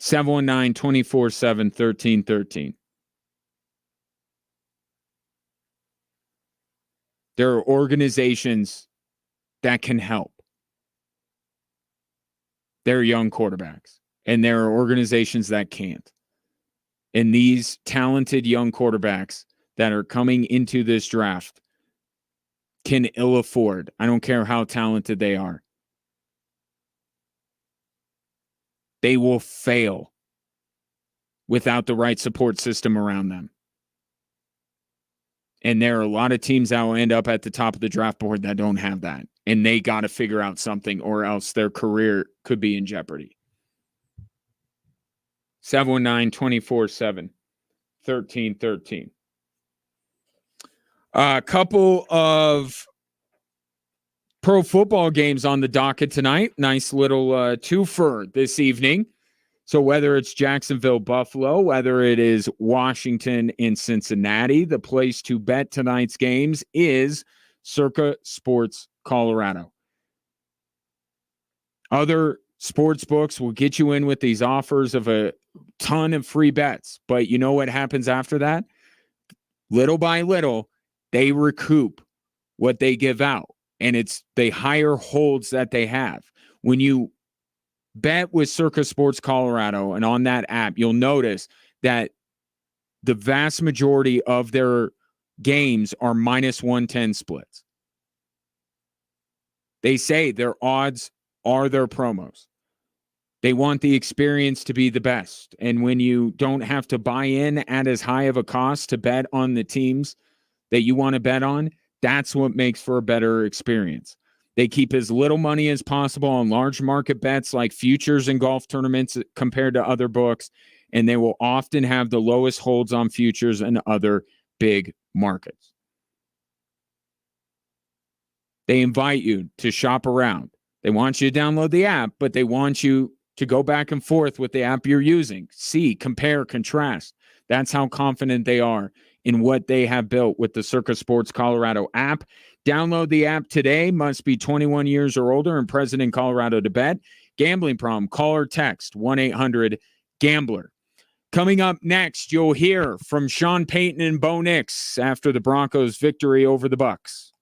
[SPEAKER 1] Seven 719-24-7-1313. There are organizations that can help. There are young quarterbacks, and there are organizations that can't. And these talented young quarterbacks that are coming into this draft can ill afford. I don't care how talented they are. They will fail without the right support system around them. And there are a lot of teams that will end up at the top of the draft board that don't have that. And they got to figure out something, or else their career could be in jeopardy. 719-24-7-1313. A couple of pro football games on the docket tonight. Nice little twofer this evening. So whether it's Jacksonville, Buffalo, whether it is Washington and Cincinnati, the place to bet tonight's games is Circa Sports Colorado. Other sports books will get you in with these offers of a ton of free bets, but you know what happens after that? Little by little, they recoup what they give out, and it's the higher holds that they have. When you bet with Circa Sports Colorado and on that app, you'll notice that the vast majority of their games are minus 110 splits. They say their odds are their promos. They want the experience to be the best. And when you don't have to buy in at as high of a cost to bet on the teams that you want to bet on, that's what makes for a better experience. They keep as little money as possible on large market bets like futures and golf tournaments compared to other books, and they will often have the lowest holds on futures and other big markets. They invite you to shop around. They want you to download the app, but they want you to go back and forth with the app you're using. See, compare, contrast. That's how confident they are in what they have built with the Circa Sports Colorado app. Download the app today. Must be 21 years or older and present in Colorado to bet. Gambling problem, call or text 1-800-GAMBLER. Coming up next, you'll hear from Sean Payton and Bo Nix after the Broncos' victory over the Bucs.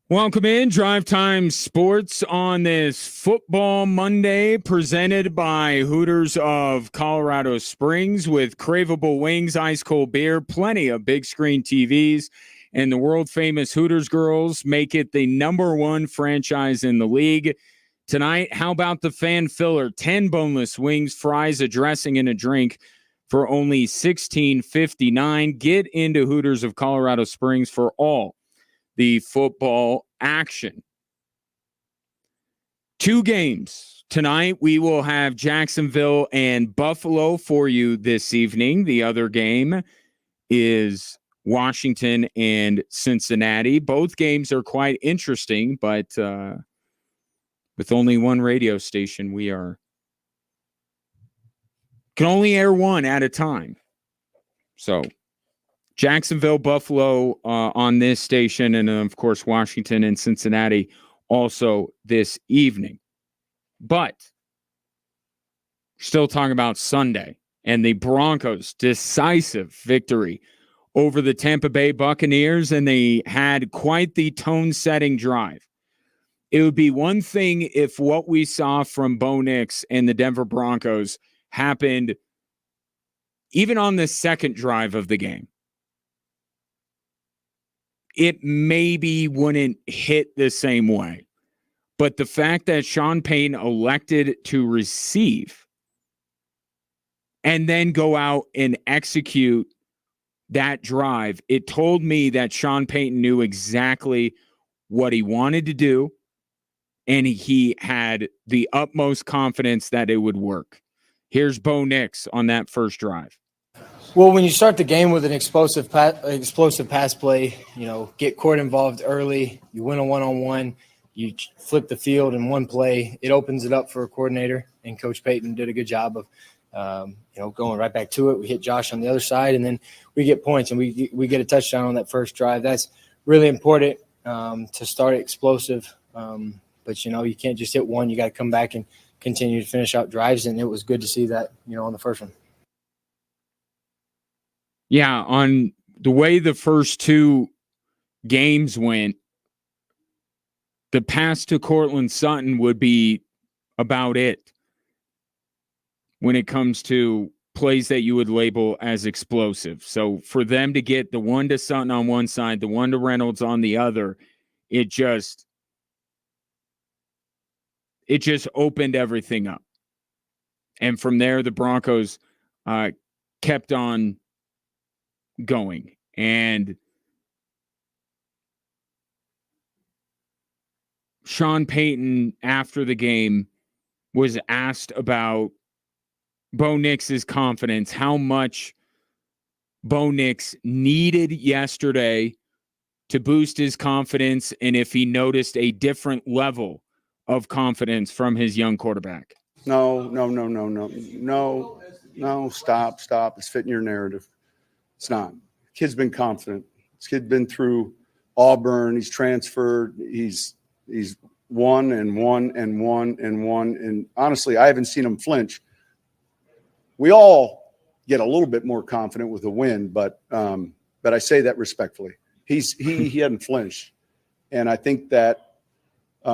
[SPEAKER 1] Welcome in, Drive Time Sports on this Football Monday, presented by Hooters of Colorado Springs with craveable wings, ice cold beer, plenty of big screen TVs, and the world famous Hooters girls make it the #1 franchise in the league. Tonight, how about the fan filler? 10 boneless wings, fries, a dressing, and a drink for only $16.59. Get into Hooters of Colorado Springs for all the football action. 2 games tonight. We will have Jacksonville and Buffalo for you this evening. The other game is Washington and Cincinnati. Both games are quite interesting, but with only one radio station, we can only air one at a time. So Jacksonville, Buffalo on this station, and of course, Washington and Cincinnati also this evening. But still talking about Sunday and the Broncos' decisive victory over the Tampa Bay Buccaneers, and they had quite the tone-setting drive. It would be one thing if what we saw from Bo Nix and the Denver Broncos happened even on the second drive of the game. It maybe wouldn't hit the same way. But the fact that Sean Payton elected to receive and then go out and execute that drive, it told me that Sean Payton knew exactly what he wanted to do, and he had the utmost confidence that it would work. Here's Bo Nix on that first drive.
[SPEAKER 6] Well, when you start the game with an explosive pass play, get Court involved early, you win a one-on-one, you flip the field in one play, it opens it up for a coordinator, and Coach Payton did a good job of, going right back to it. We hit Josh on the other side, and then we get points, and we get a touchdown on that first drive. That's really important to start explosive, but, you can't just hit one. You got to come back and continue to finish out drives, and it was good to see that, on the first one.
[SPEAKER 1] Yeah, on the way the first 2 games went, the pass to Cortland Sutton would be about it when it comes to plays that you would label as explosive. So for them to get the one to Sutton on one side, the one to Reynolds on the other, it just opened everything up. And from there, the Broncos kept on going. And Sean Payton, after the game, was asked about Bo Nix's confidence, how much Bo Nix needed yesterday to boost his confidence, and if he noticed a different level of confidence from his young quarterback.
[SPEAKER 7] No, stop. It's fitting your narrative. It's not. Kid's been confident. This kid's been through Auburn. He's transferred. He's won. And honestly, I haven't seen him flinch. We all get a little bit more confident with a win, but I say that respectfully. He hadn't flinched, and I think that we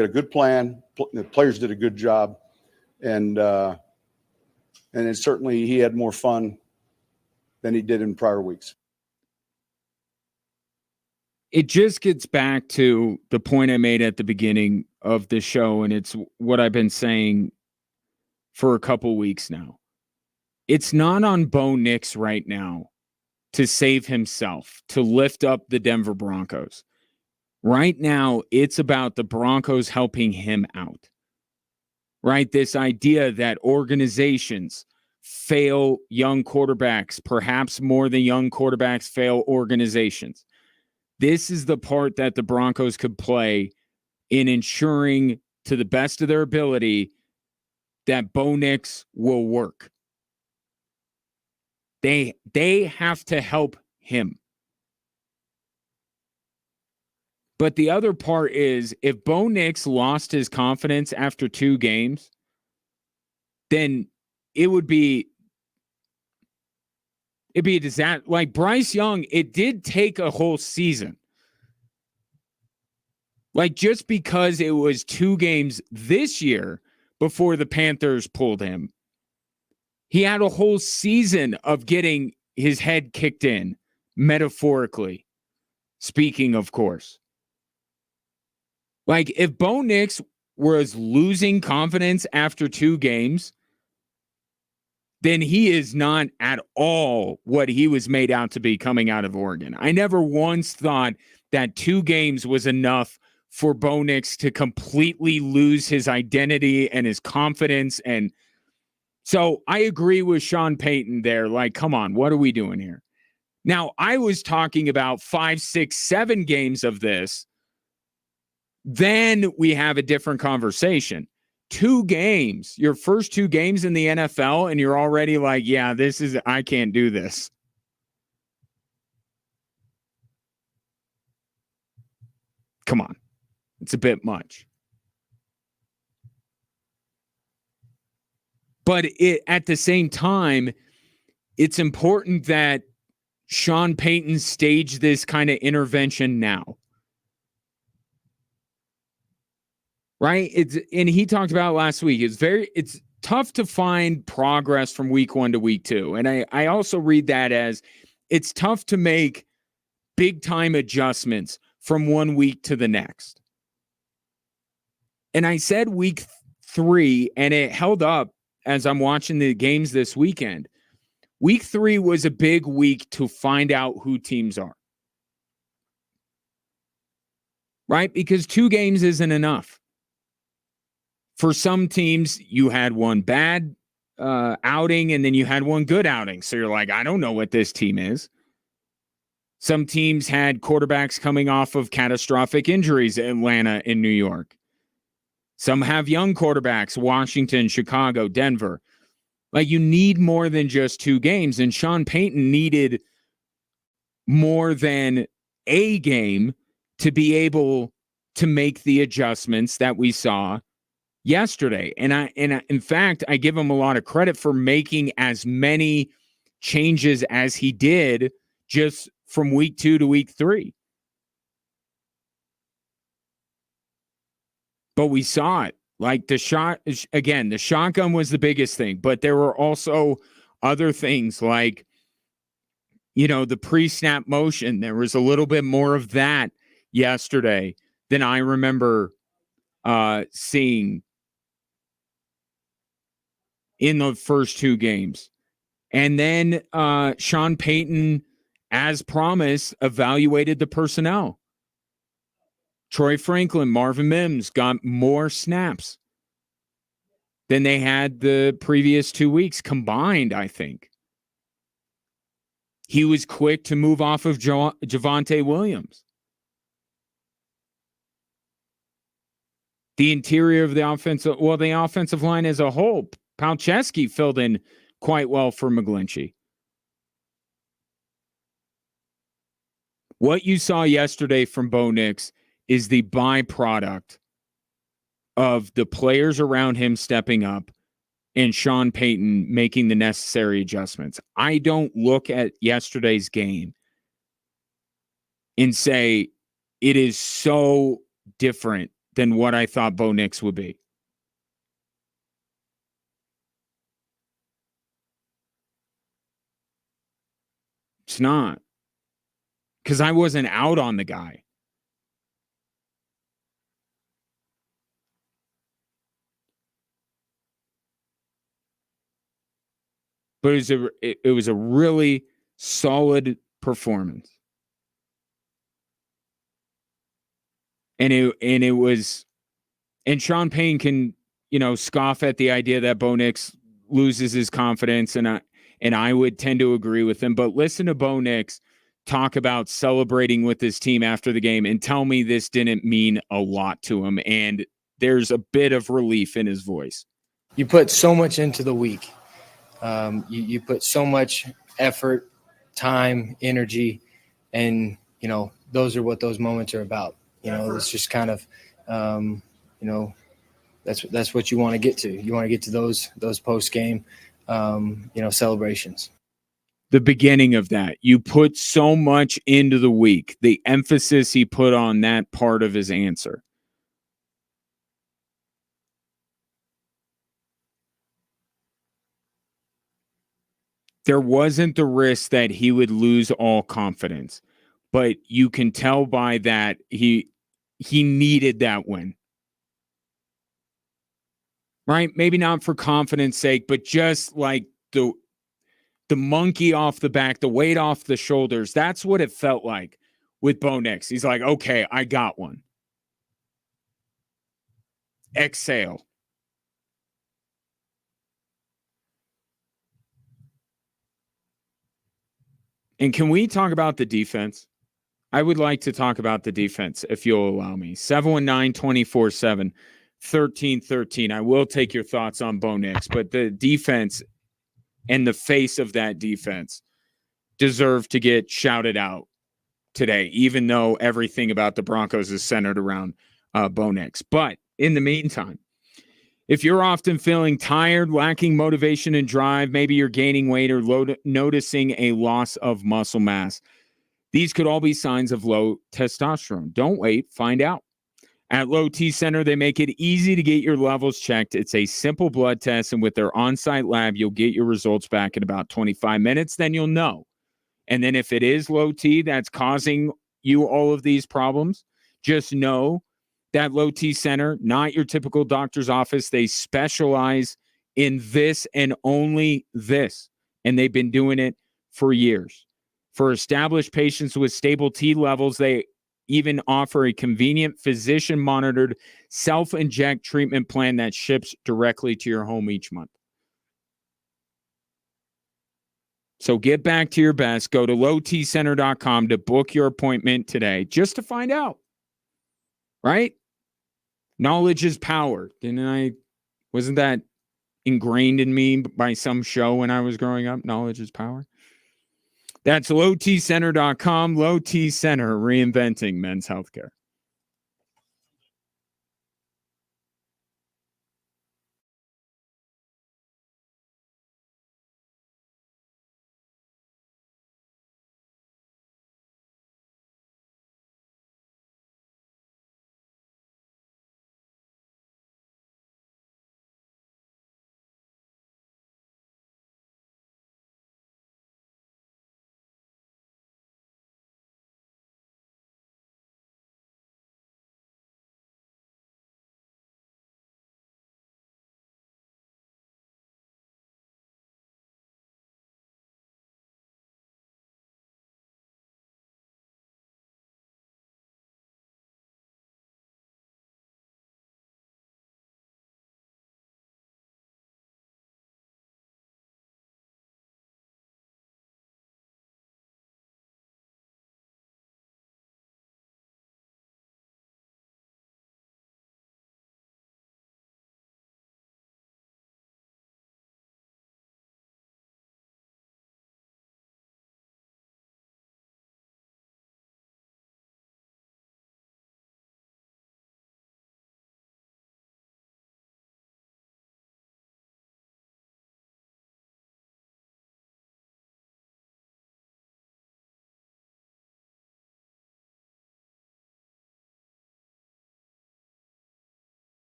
[SPEAKER 7] had a good plan. The players did a good job, and it certainly he had more fun than he did in prior weeks.
[SPEAKER 1] It just gets back to the point I made at the beginning of the show, and it's what I've been saying for a couple weeks now. It's not on Bo Nix right now to save himself, to lift up the Denver Broncos. Right now, it's about the Broncos helping him out. Right? This idea that organizations fail young quarterbacks, perhaps more than young quarterbacks fail organizations. This is the part that the Broncos could play in ensuring, to the best of their ability, that Bo Nix will work. They have to help him. But the other part is, if Bo Nix lost his confidence after 2 games, then it'd be a disaster. Like Bryce Young, it did take a whole season Like, just because it was 2 games this year before the Panthers pulled him, he had a whole season of getting his head kicked in, metaphorically speaking, of course. Like, if Bo Nix was losing confidence after 2 games, then he is not at all what he was made out to be coming out of Oregon. I never once thought that 2 games was enough for Bo Nix to completely lose his identity and his confidence. And so I agree with Sean Payton there. Like, come on, what are we doing here? Now, I was talking about 5, 6, 7 games of this. Then we have a different conversation. 2 games, your first 2 games in the NFL, and you're already like, yeah, I can't do this. Come on. It's a bit much. But at the same time, it's important that Sean Payton stage this kind of intervention now. Right? And he talked about last week. It's tough to find progress from week 1 to week 2. And I also read that as it's tough to make big time adjustments from one week to the next. And I said week 3, and it held up as I'm watching the games this weekend. Week 3 was a big week to find out who teams are. Right? Because 2 games isn't enough. For some teams, you had one bad outing, and then you had one good outing. So you're like, I don't know what this team is. Some teams had quarterbacks coming off of catastrophic injuries, Atlanta and New York. Some have young quarterbacks, Washington, Chicago, Denver. Like, you need more than just 2 games. And Sean Payton needed more than a game to be able to make the adjustments that we saw yesterday. And in fact, I give him a lot of credit for making as many changes as he did just from week 2 to week 3. But we saw it. Like, the shotgun was the biggest thing, but there were also other things like, the pre-snap motion. There was a little bit more of that yesterday than I remember seeing in the first 2 games. And then Sean Payton, as promised, evaluated the personnel. Troy Franklin, Marvin Mims got more snaps than they had the previous 2 weeks combined, I think. He was quick to move off of Javonte Williams. The interior of the offensive line as a whole, Palczewski filled in quite well for McGlinchey. What you saw yesterday from Bo Nix is the byproduct of the players around him stepping up and Sean Payton making the necessary adjustments. I don't look at yesterday's game and say it is so different than what I thought Bo Nix would be. It's not. Because I wasn't out on the guy. But it was a really solid performance. And it was, and Sean Payton can, scoff at the idea that Bo Nix loses his confidence, and I would tend to agree with him. But listen to Bo Nix talk about celebrating with his team after the game and tell me this didn't mean a lot to him. And there's a bit of relief in his voice.
[SPEAKER 6] You put so much into the week. You put so much effort, time, energy, and, those are what those moments are about. It's just kind of, that's what you want to get to. You want to get to those post-game, celebrations.
[SPEAKER 1] The beginning of that, you put so much into the week, the emphasis he put on that part of his answer. There wasn't the risk that he would lose all confidence, but you can tell by that he needed that win. Right? Maybe not for confidence sake, but just like the monkey off the back, the weight off the shoulders. That's what it felt like with Bo Nix. He's like, okay, I got one. Exhale. And can we talk about the defense? I would like to talk about the defense, if you'll allow me. 719-24-7, 1313. I will take your thoughts on Bo Nix, but the defense and the face of that defense deserve to get shouted out today, even though everything about the Broncos is centered around Bo Nix. But in the meantime, if you're often feeling tired, lacking motivation and drive, maybe you're gaining weight or noticing a loss of muscle mass, these could all be signs of low testosterone. Don't wait, find out. At Low T Center, they make it easy to get your levels checked. It's a simple blood test, and with their on-site lab, you'll get your results back in about 25 minutes. Then you'll know. And then if it is low T that's causing you all of these problems, just know that Low T Center, not your typical doctor's office. They specialize in this and only this. And they've been doing it for years. For established patients with stable T levels, they even offer a convenient physician-monitored self-inject treatment plan that ships directly to your home each month. So get back to your best. Go to lowtcenter.com to book your appointment today just to find out. Right? Knowledge is power. Wasn't that ingrained in me by some show when I was growing up? Knowledge is power. That's lowtcenter.com. Low T Center, reinventing men's healthcare.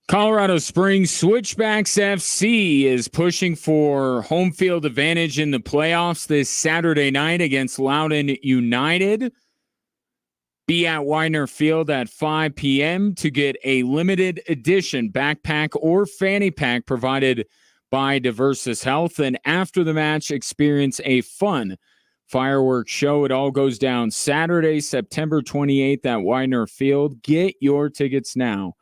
[SPEAKER 1] Colorado Springs Switchbacks FC is pushing for home field advantage in the playoffs this Saturday night against Loudoun United. Be at Widener Field at 5 p.m. to get a limited edition backpack or fanny pack provided by Diversus Health. And after the match, experience a fun fireworks show. It all goes down Saturday, September 28th at Widener Field. Get your tickets now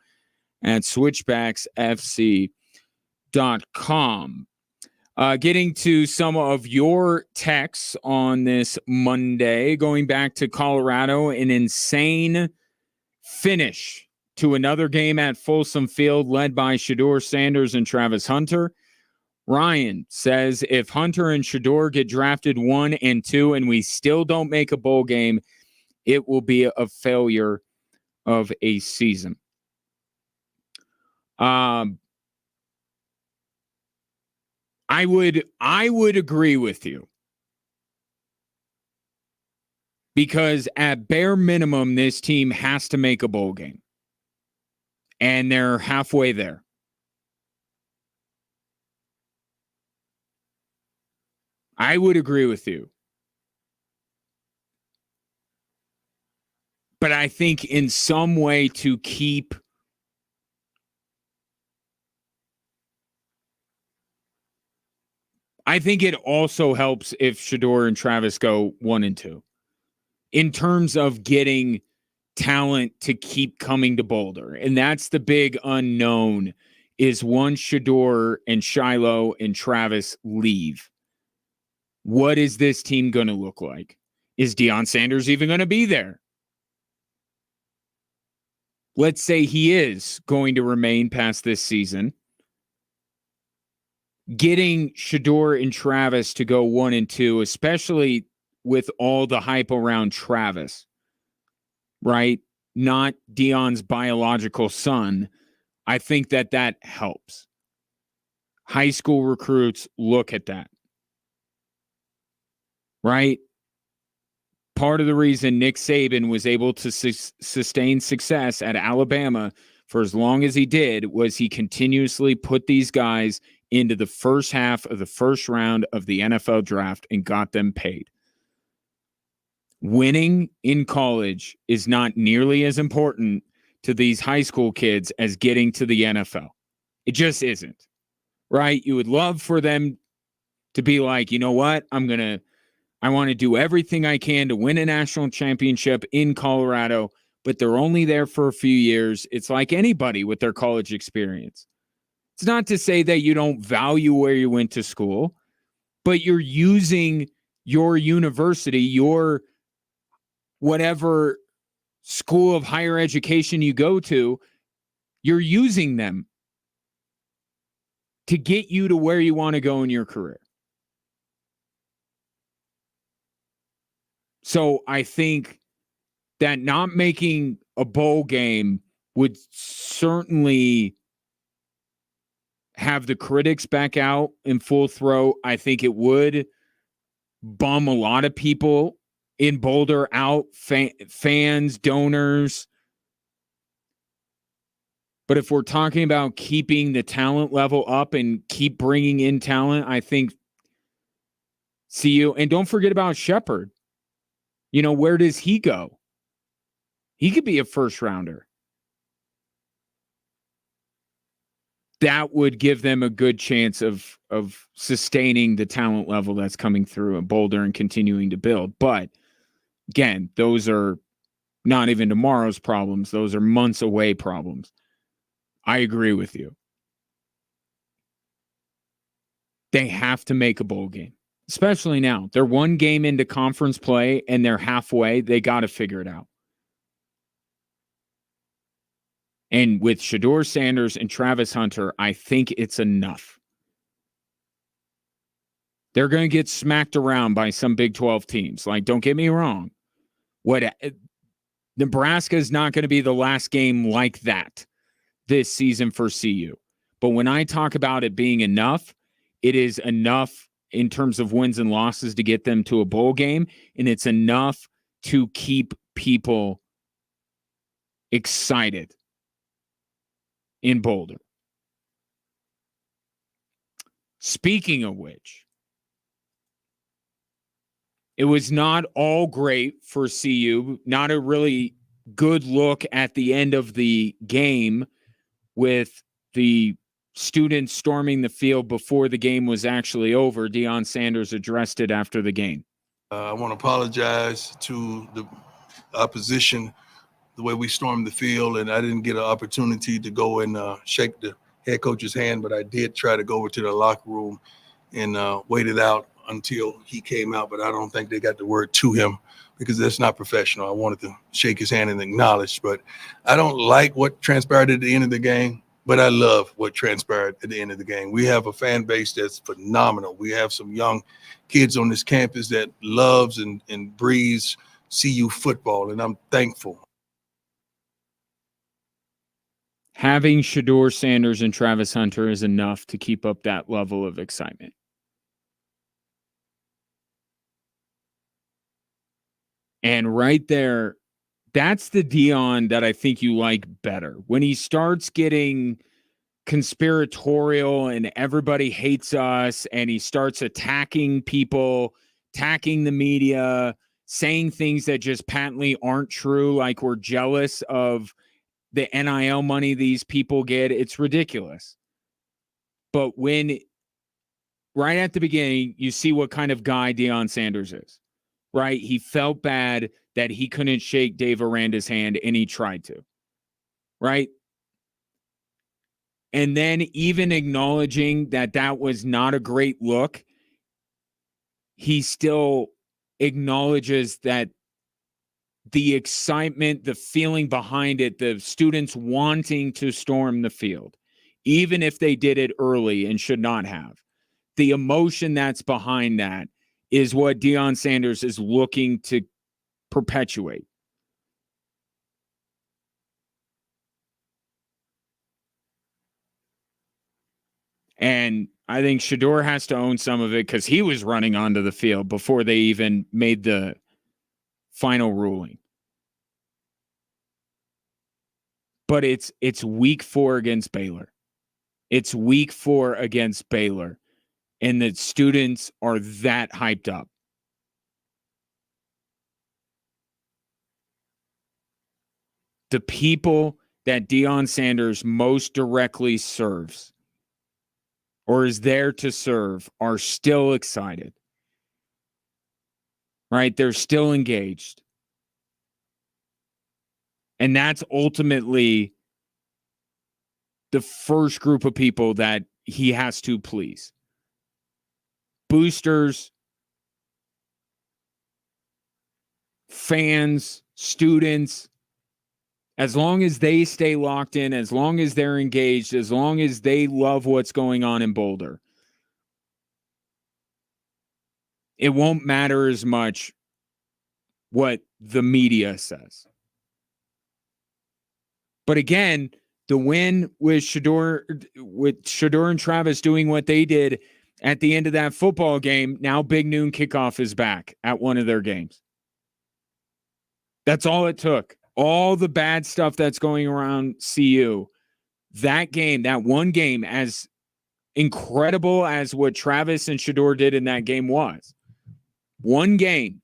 [SPEAKER 1] at switchbacksfc.com. Getting to some of your texts on this Monday, going back to Colorado, an insane finish to another game at Folsom Field led by Shedeur Sanders and Travis Hunter. Ryan says, if Hunter and Shedeur get drafted 1 and 2 and we still don't make a bowl game, it will be a failure of a season. I would agree with you, because at bare minimum, this team has to make a bowl game, and they're halfway there. I would agree with you. But I think in some way to keep I think it also helps if Shedeur and Travis go 1 and 2 in terms of getting talent to keep coming to Boulder. And that's the big unknown, is once Shedeur and Shiloh and Travis leave, what is this team going to look like? Is Deion Sanders even going to be there? Let's say he is going to remain past this season. Getting Shedeur and Travis to go 1 and 2, especially with all the hype around Travis, right? Not Deion's biological son. I think that helps. High school recruits look at that, right? Part of the reason Nick Saban was able to sustain success at Alabama for as long as he did was he continuously put these guys into the first half of the first round of the NFL draft and got them paid. Winning in college is not nearly as important to these high school kids as getting to the NFL. It just isn't, right? You would love for them to be like, you know what? I want to do everything I can to win a national championship in Colorado, but they're only there for a few years. It's like anybody with their college experience. It's not to say that you don't value where you went to school, but you're using your university, your whatever school of higher education you go to, you're using them to get you to where you want to go in your career. So I think that not making a bowl game would certainly have the critics back out in full throat. I think it would bum a lot of people in Boulder out, fans, donors. But if we're talking about keeping the talent level up and keep bringing in talent, I think CU, and don't forget about Shepard. You know, where does he go? He could be a first rounder. That would give them a good chance of sustaining the talent level that's coming through in Boulder and continuing to build. But again, those are not even tomorrow's problems. Those are months away problems. I agree with you. They have to make a bowl game, especially now. They're 1 game into conference play and they're halfway. They got to figure it out. And with Shedeur Sanders and Travis Hunter, I think it's enough. They're going to get smacked around by some Big 12 teams. Like, don't get me wrong. Nebraska is not going to be the last game like that this season for CU. But when I talk about it being enough, it is enough in terms of wins and losses to get them to a bowl game, and it's enough to keep people excited in Boulder. Speaking of which, it was not all great for CU. Not a really good look at the end of the game with the students storming the field before the game was actually over. Deion Sanders addressed it after the game.
[SPEAKER 8] I want to apologize to the opposition, the way we stormed the field, and I didn't get an opportunity to go and shake the head coach's hand, but I did try to go over to the locker room and wait it out until he came out, but I don't think they got the word to him because that's not professional. I wanted to shake his hand and acknowledge, but I don't like what transpired at the end of the game, but I love what transpired at the end of the game. We have a fan base that's phenomenal. We have some young kids on this campus that loves and breathes CU football, and I'm thankful.
[SPEAKER 1] Having Shedeur Sanders and Travis Hunter is enough to keep up that level of excitement. And right there, that's the Deion that I think you like better. When he starts getting conspiratorial and everybody hates us and he starts attacking people, attacking the media, saying things that just patently aren't true, like we're jealous of the NIL money these people get, it's ridiculous. But when right at the beginning, you see what kind of guy Deion Sanders is. Right? He felt bad that he couldn't shake Dave Aranda's hand, and he tried to. Right? And then even acknowledging that that was not a great look, he still acknowledges that the excitement, the feeling behind it, the students wanting to storm the field, even if they did it early and should not have, the emotion that's behind that is what Deion Sanders is looking to perpetuate. And I think Shedeur has to own some of it because he was running onto the field before they even made the final ruling. But it's week 4 against Baylor. It's week 4 against Baylor. And the students are that hyped up. The people that Deion Sanders most directly serves or is there to serve are still excited. Right? They're still engaged. And that's ultimately the first group of people that he has to please. Boosters, fans, students, as long as they stay locked in, as long as they're engaged, as long as they love what's going on in Boulder, it won't matter as much what the media says. But again, the win with Shedeur and Travis doing what they did at the end of that football game, now Big Noon Kickoff is back at one of their games. That's all it took. All the bad stuff that's going around CU, that game, that one game, as incredible as what Travis and Shedeur did in that game was, one game.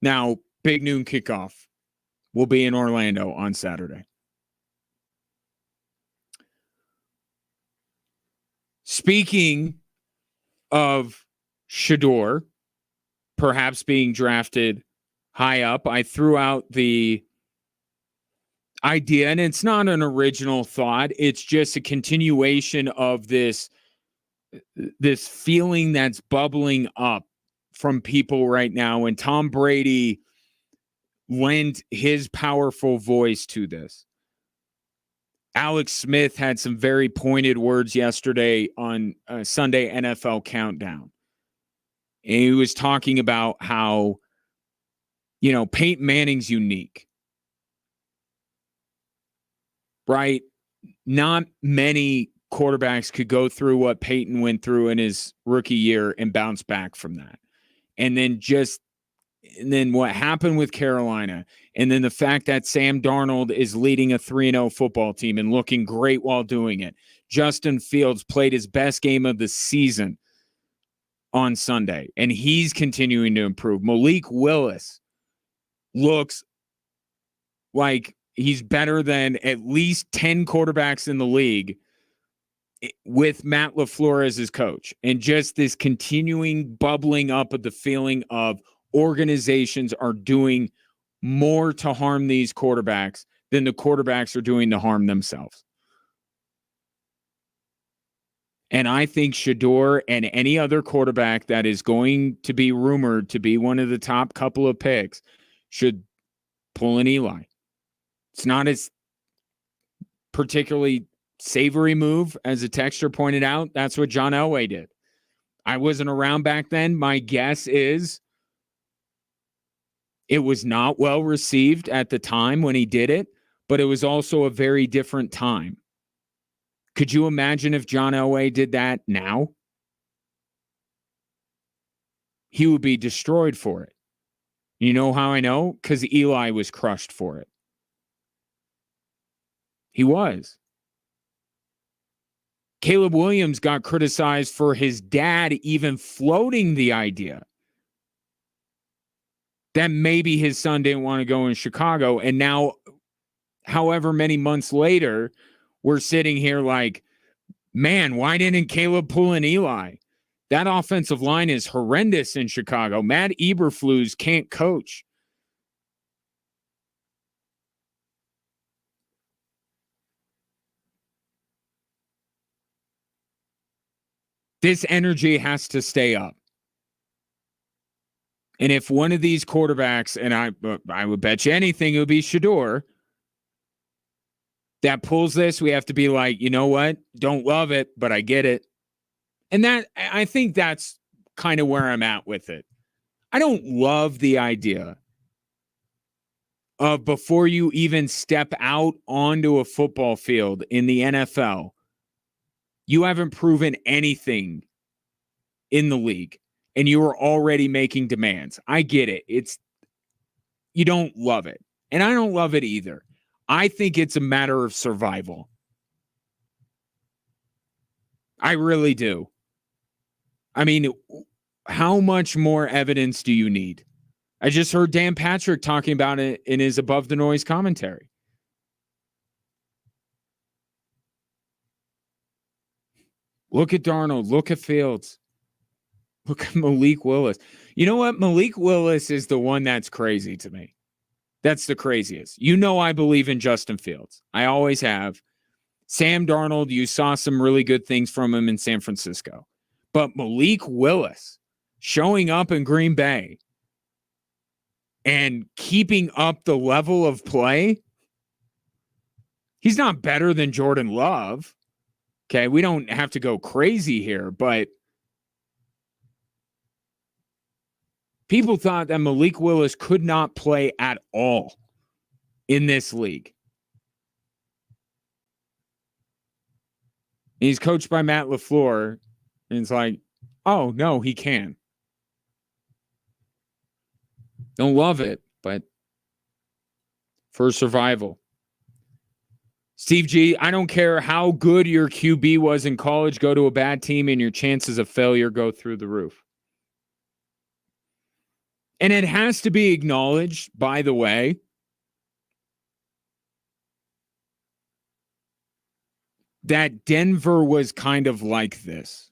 [SPEAKER 1] Now, Big Noon Kickoff will be in Orlando on Saturday. Speaking of Shedeur perhaps being drafted high up, I threw out the idea, and it's not an original thought. It's just a continuation of this feeling that's bubbling up from people right now. And Tom Brady lent his powerful voice to this. Alex Smith had some very pointed words yesterday on Sunday NFL Countdown. And he was talking about how, Peyton Manning's unique. Right? Not many quarterbacks could go through what Peyton went through in his rookie year and bounce back from that. And then what happened with Carolina, and then the fact that Sam Darnold is leading a 3-0 football team and looking great while doing it. Justin Fields played his best game of the season on Sunday, and he's continuing to improve. Malik Willis looks like he's better than at least 10 quarterbacks in the league with Matt LaFleur as his coach. And just this continuing bubbling up of the feeling of organizations are doing more to harm these quarterbacks than the quarterbacks are doing to harm themselves. And I think Shedeur and any other quarterback that is going to be rumored to be one of the top couple of picks should pull an Eli. It's not as particularly savory move, as a texter pointed out. That's what John Elway did. I wasn't around back then. My guess is it was not well received at the time when he did it, but it was also a very different time. Could you imagine if John Elway did that now? He would be destroyed for it. You know how I know? Because Eli was crushed for it. He was. Caleb Williams got criticized for his dad even floating the idea that maybe his son didn't want to go in Chicago. And now, however many months later, we're sitting here like, man, why didn't Caleb pull an Eli? That offensive line is horrendous in Chicago. Matt Eberflus can't coach. This energy has to stay up. And if one of these quarterbacks, and I would bet you anything it would be Shedeur, that pulls this, we have to be like, you know what? Don't love it, but I get it. And that, I think that's kind of where I'm at with it. I don't love the idea of before you even step out onto a football field in the NFL, you haven't proven anything in the league and you are already making demands. I get it. You don't love it. And I don't love it either. I think it's a matter of survival. I really do. I mean, how much more evidence do you need? I just heard Dan Patrick talking about it in his Above the Noise commentary. Look at Darnold. Look at Fields. Look at Malik Willis. You know what? Malik Willis is the one that's crazy to me. That's the craziest. You know I believe in Justin Fields. I always have. Sam Darnold, you saw some really good things from him in San Francisco. But Malik Willis showing up in Green Bay and keeping up the level of play, he's not better than Jordan Love. Okay, we don't have to go crazy here, but people thought that Malik Willis could not play at all in this league. And he's coached by Matt LaFleur, and it's like, oh, no, he can. Don't love it, but for survival. Steve G, I don't care how good your QB was in college, go to a bad team and your chances of failure go through the roof. And it has to be acknowledged, by the way, that Denver was kind of like this.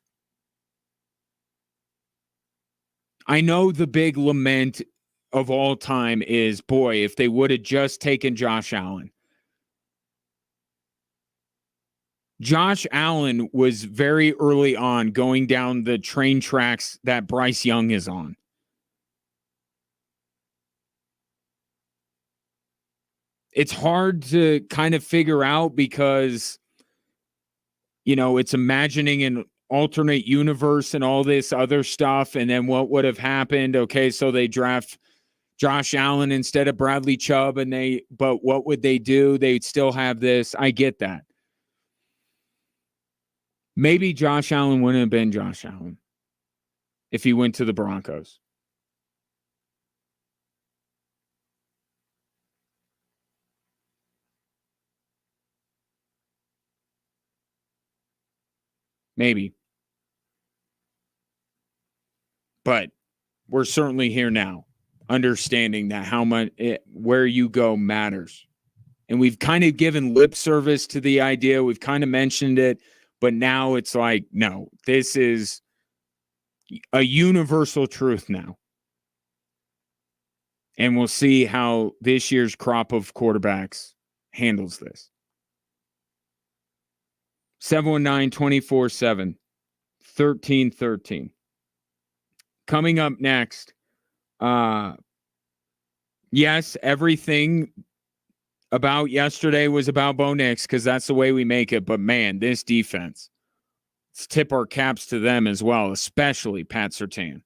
[SPEAKER 1] I know the big lament of all time is, boy, if they would have just taken Josh Allen. Josh Allen was very early on going down the train tracks that Bryce Young is on. It's hard to kind of figure out because, you know, it's imagining an alternate universe and all this other stuff. And then what would have happened? Okay, so they draft Josh Allen instead of Bradley Chubb, but what would they do? They'd still have this. I get that. Maybe Josh Allen wouldn't have been Josh Allen if he went to the Broncos. Maybe. But we're certainly here now, understanding that where you go matters. And we've kind of given lip service to the idea. We've kind of mentioned it, but now it's like, no, this is a universal truth now. And we'll see how this year's crop of quarterbacks handles this. 719-24-7, 1313. Coming up next, yes, everything about yesterday was about Bo Nix because that's the way we make it. But, man, this defense, let's tip our caps to them as well, especially Pat Surtain.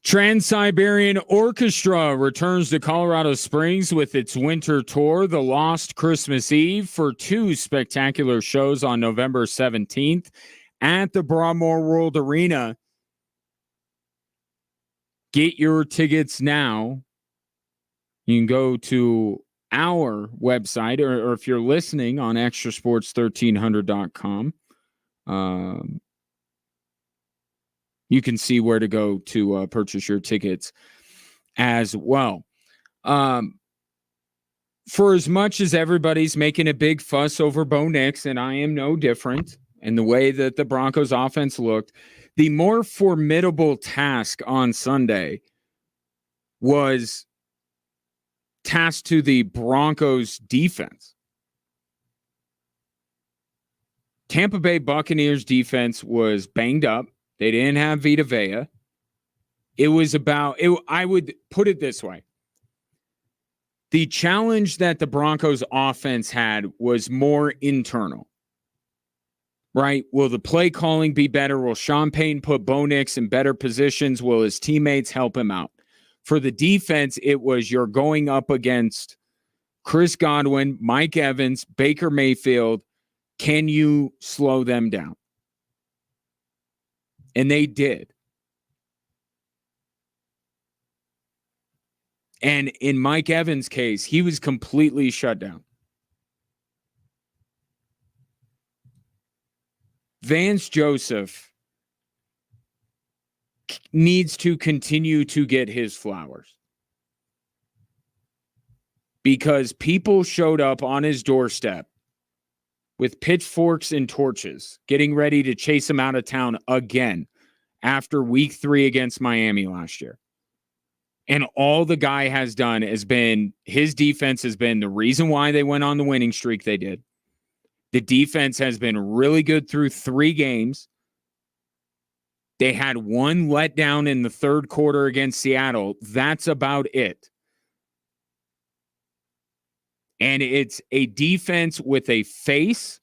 [SPEAKER 1] Trans-Siberian Orchestra returns to Colorado Springs with its winter tour, The Lost Christmas Eve, for 2 spectacular shows on November 17th at the Broadmoor World Arena. Get your tickets now. You can go to our website, or if you're listening on extrasports1300.com, you can see where to go to purchase your tickets as well. For as much as everybody's making a big fuss over Bo Nix, and I am no different, and the way that the Broncos offense looked, the more formidable task on Sunday was tasked to the Broncos defense. Tampa Bay Buccaneers defense was banged up. They didn't have Vita Vea. It was about, I would put it this way. The challenge that the Broncos offense had was more internal. Right? Will the play calling be better? Will Sean Payton put Bo Nix in better positions? Will his teammates help him out? For the defense, it was you're going up against Chris Godwin, Mike Evans, Baker Mayfield. Can you slow them down? And they did. And in Mike Evans' case, he was completely shut down. Vance Joseph needs to continue to get his flowers because people showed up on his doorstep with pitchforks and torches, getting ready to chase him out of town again after week 3 against Miami last year. And all the guy has done has been, his defense has been the reason why they went on the winning streak they did. The defense has been really good through 3 games. They had 1 letdown in the third quarter against Seattle. That's about it. And it's a defense with a face,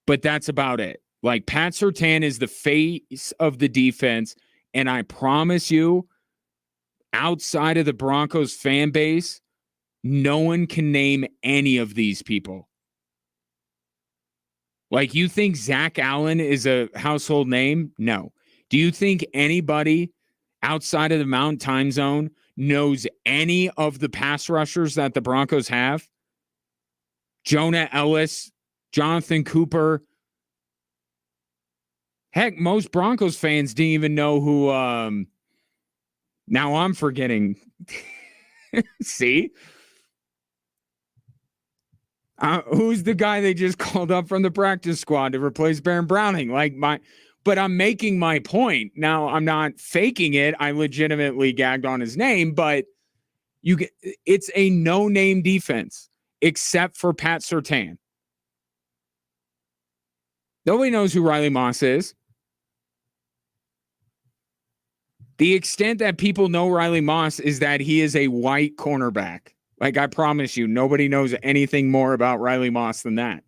[SPEAKER 1] but that's about it. Like Pat Surtain is the face of the defense. And I promise you, outside of the Broncos fan base, no one can name any of these people. Like, you think Zach Allen is a household name? No. Do you think anybody outside of the Mountain Time Zone knows any of the pass rushers that the Broncos have? Jonah Ellis, Jonathan Cooper. Heck, most Broncos fans didn't even know who, now I'm forgetting. See? Who's the guy they just called up from the practice squad to replace Baron Browning? But I'm making my point. Now, I'm not faking it. I legitimately gagged on his name, but it's a no-name defense except for Pat Surtain. Nobody knows who Riley Moss is. The extent that people know Riley Moss is that he is a white cornerback. Like, I promise you, nobody knows anything more about Riley Moss than that.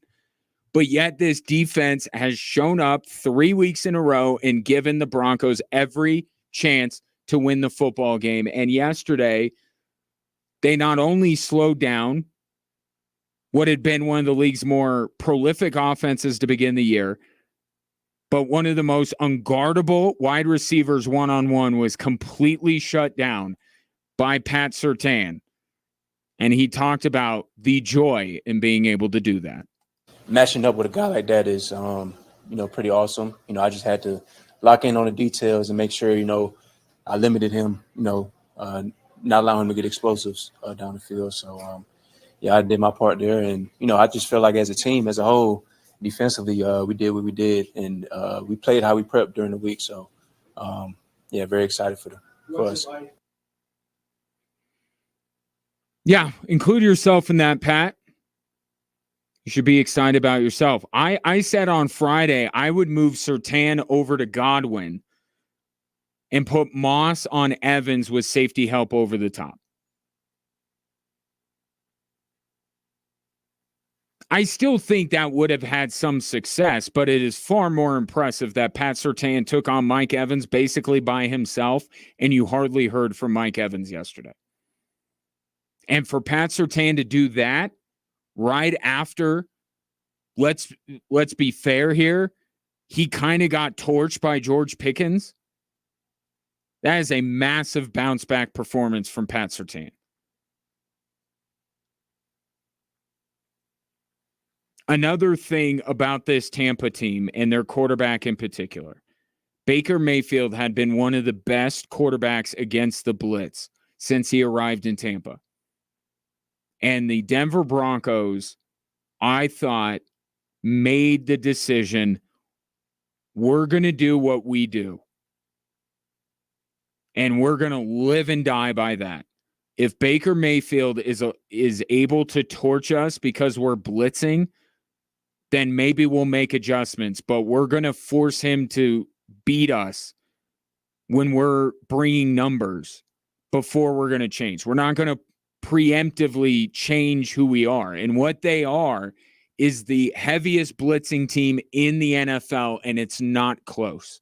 [SPEAKER 1] But yet this defense has shown up 3 weeks in a row and given the Broncos every chance to win the football game. And yesterday, they not only slowed down what had been one of the league's more prolific offenses to begin the year, but one of the most unguardable wide receivers one-on-one was completely shut down by Pat Surtain. And he talked about the joy in being able to do that.
[SPEAKER 9] Matching up with a guy like that is, pretty awesome. I just had to lock in on the details and make sure, I limited him, not allowing him to get explosives down the field. So, I did my part there. And, I just feel like as a team, as a whole, defensively, we did what we did. And we played how we prepped during the week. So, very excited for us.
[SPEAKER 1] Yeah, include yourself in that, Pat. You should be excited about yourself. I said on Friday I would move Surtain over to Godwin and put Moss on Evans with safety help over the top. I still think that would have had some success, but it is far more impressive that Pat Surtain took on Mike Evans basically by himself, and you hardly heard from Mike Evans yesterday. And for Pat Surtain to do that right after, let's be fair here, he kind of got torched by George Pickens. That is a massive bounce back performance from Pat Surtain. Another thing about this Tampa team and their quarterback in particular, Baker Mayfield had been one of the best quarterbacks against the blitz since he arrived in Tampa. And the Denver Broncos, I thought, made the decision, we're going to do what we do. And we're going to live and die by that. If Baker Mayfield is able to torch us because we're blitzing, then maybe we'll make adjustments, but we're going to force him to beat us when we're bringing numbers before we're going to change. We're not going to preemptively change who we are. And what they are is the heaviest blitzing team in the NFL, and it's not close.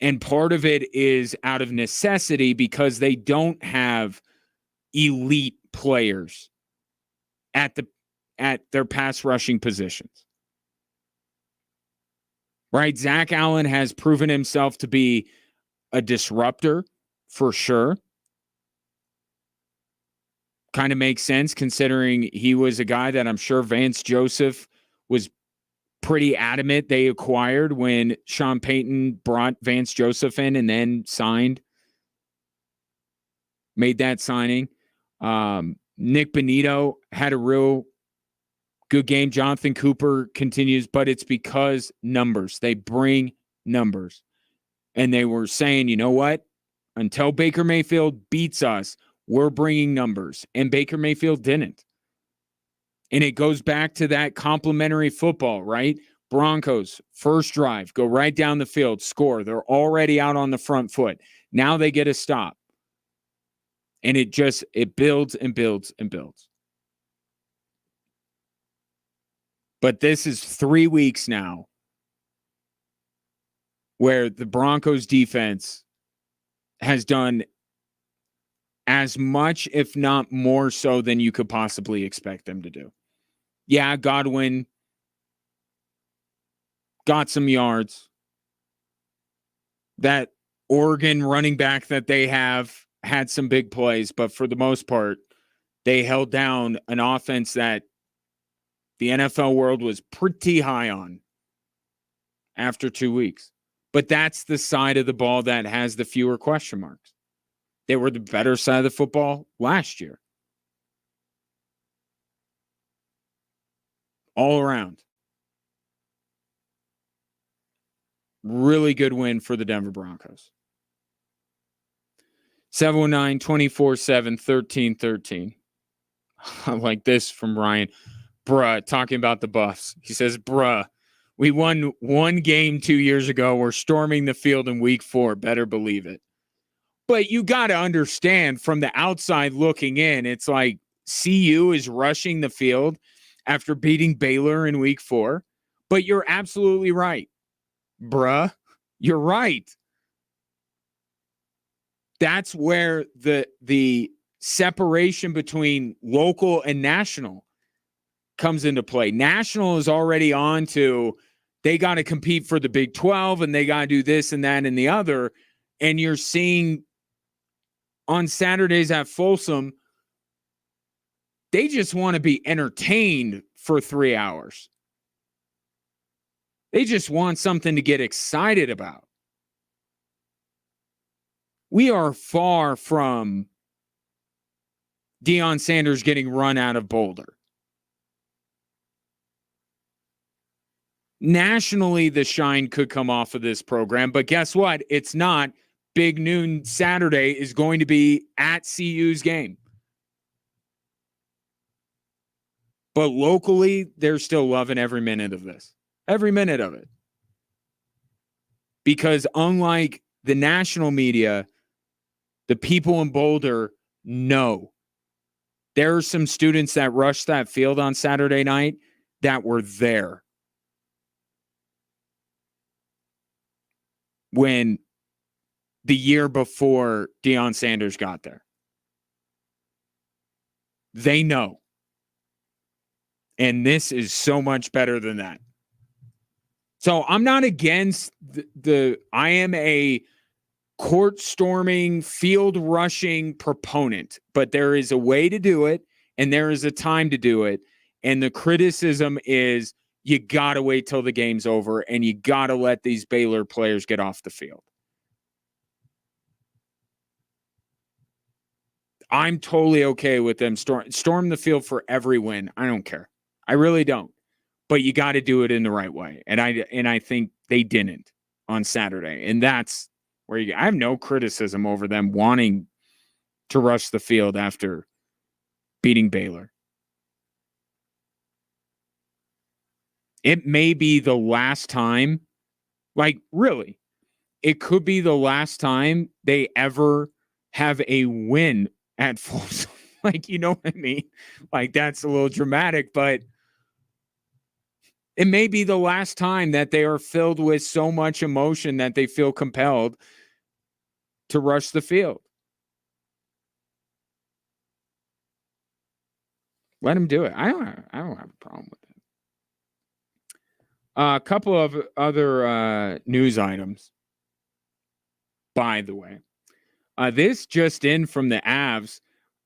[SPEAKER 1] And part of it is out of necessity because they don't have elite players at their pass rushing positions. Right? Zach Allen has proven himself to be a disruptor for sure. Kind of makes sense considering he was a guy that I'm sure Vance Joseph was pretty adamant they acquired when Sean Payton brought Vance Joseph in and then made that signing. Nick Bonito had a real good game. Jonathan Cooper continues, but it's because numbers. They bring numbers. And they were saying, you know what? Until Baker Mayfield beats us, we're bringing numbers. And Baker Mayfield didn't. And it goes back to that complimentary football, right? Broncos, first drive, go right down the field, score. They're already out on the front foot. Now they get a stop. And it builds and builds and builds. But this is 3 weeks now where the Broncos defense has done as much, if not more so, than you could possibly expect them to do. Yeah, Godwin got some yards. That Oregon running back that they have had some big plays, but for the most part, they held down an offense that the NFL world was pretty high on after 2 weeks. But that's the side of the ball that has the fewer question marks. They were the better side of the football last year. All around. Really good win for the Denver Broncos. 719-247-1313. I like this from Ryan. Bruh, talking about the Buffs. He says, bruh, we won one game 2 years ago. We're storming the field in week 4. Better believe it. But you got to understand from the outside looking in, it's like CU is rushing the field after beating Baylor in week 4. But you're absolutely right. Bruh, you're right. That's where the separation between local and national comes into play. National is already on to, they got to compete for the Big 12 and they got to do this and that and the other. And you're seeing on Saturdays at Folsom, they just want to be entertained for 3 hours. They just want something to get excited about. We are far from Deion Sanders getting run out of Boulder. Nationally, the shine could come off of this program, but guess what? It's not. Big Noon Saturday is going to be at CU's game. But locally, they're still loving every minute of this. Every minute of it. Because unlike the national media, the people in Boulder know There are some students that rushed that field on Saturday night that were there when the year before Deion Sanders got there. They know. And this is so much better than that. So I'm not against I am a court storming, field rushing proponent, but there is a way to do it and there is a time to do it. And the criticism is you got to wait till the game's over and you got to let these Baylor players get off the field. I'm totally okay with them storm the field for every win. I don't care. I really don't. But you got to do it in the right way. And I think they didn't on Saturday. And that's where I have no criticism over them wanting to rush the field after beating Baylor. It may be the last time, like really, it could be the last time they ever have a win at Folsom. Like, you know what I mean? Like, that's a little dramatic, but it may be the last time that they are filled with so much emotion that they feel compelled to rush the field. Let them do it. I don't have a problem with it. A couple of other news items, by the way. This just in from the Avs.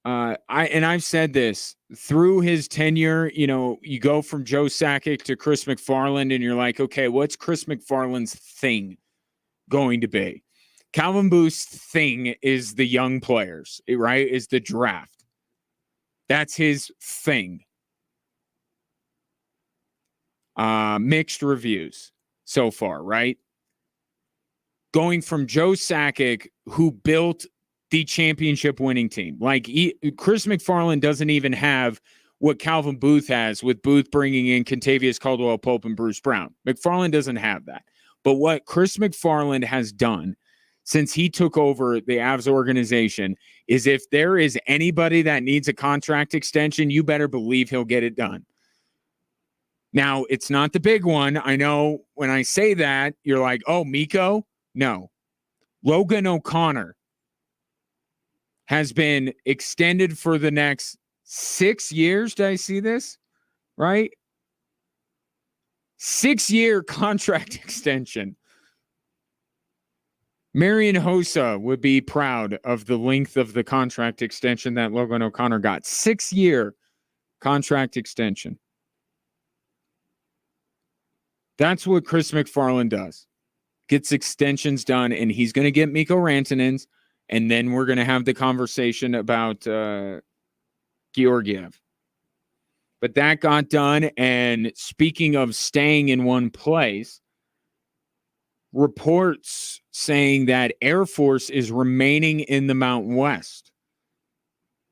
[SPEAKER 1] I've said this through his tenure, you know, you go from Joe Sakic to Chris McFarland and you're like, okay, what's Chris McFarland's thing going to be? Calvin Booth's thing is the young players, right? Is the draft. That's his thing. Mixed reviews so far, right? Going from Joe Sakic, who built the championship winning team. Like Chris McFarland doesn't even have what Calvin Booth has, with Booth bringing in Kentavious Caldwell-Pope and Bruce Brown. McFarland doesn't have that. But what Chris McFarland has done since he took over the Avs organization is if there is anybody that needs a contract extension, you better believe he'll get it done. Now, it's not the big one. I know when I say that, you're like, oh, Miko? No. Logan O'Connor has been extended for the next 6 years. Did I see this? Right? 6-year contract extension. Marian Hossa would be proud of the length of the contract extension that Logan O'Connor got. 6-year contract extension. That's what Chris McFarland does. Gets extensions done, and he's going to get Mikko Rantanen's, and then we're going to have the conversation about Georgiev. But that got done, and speaking of staying in one place, reports saying that Air Force is remaining in the Mountain West.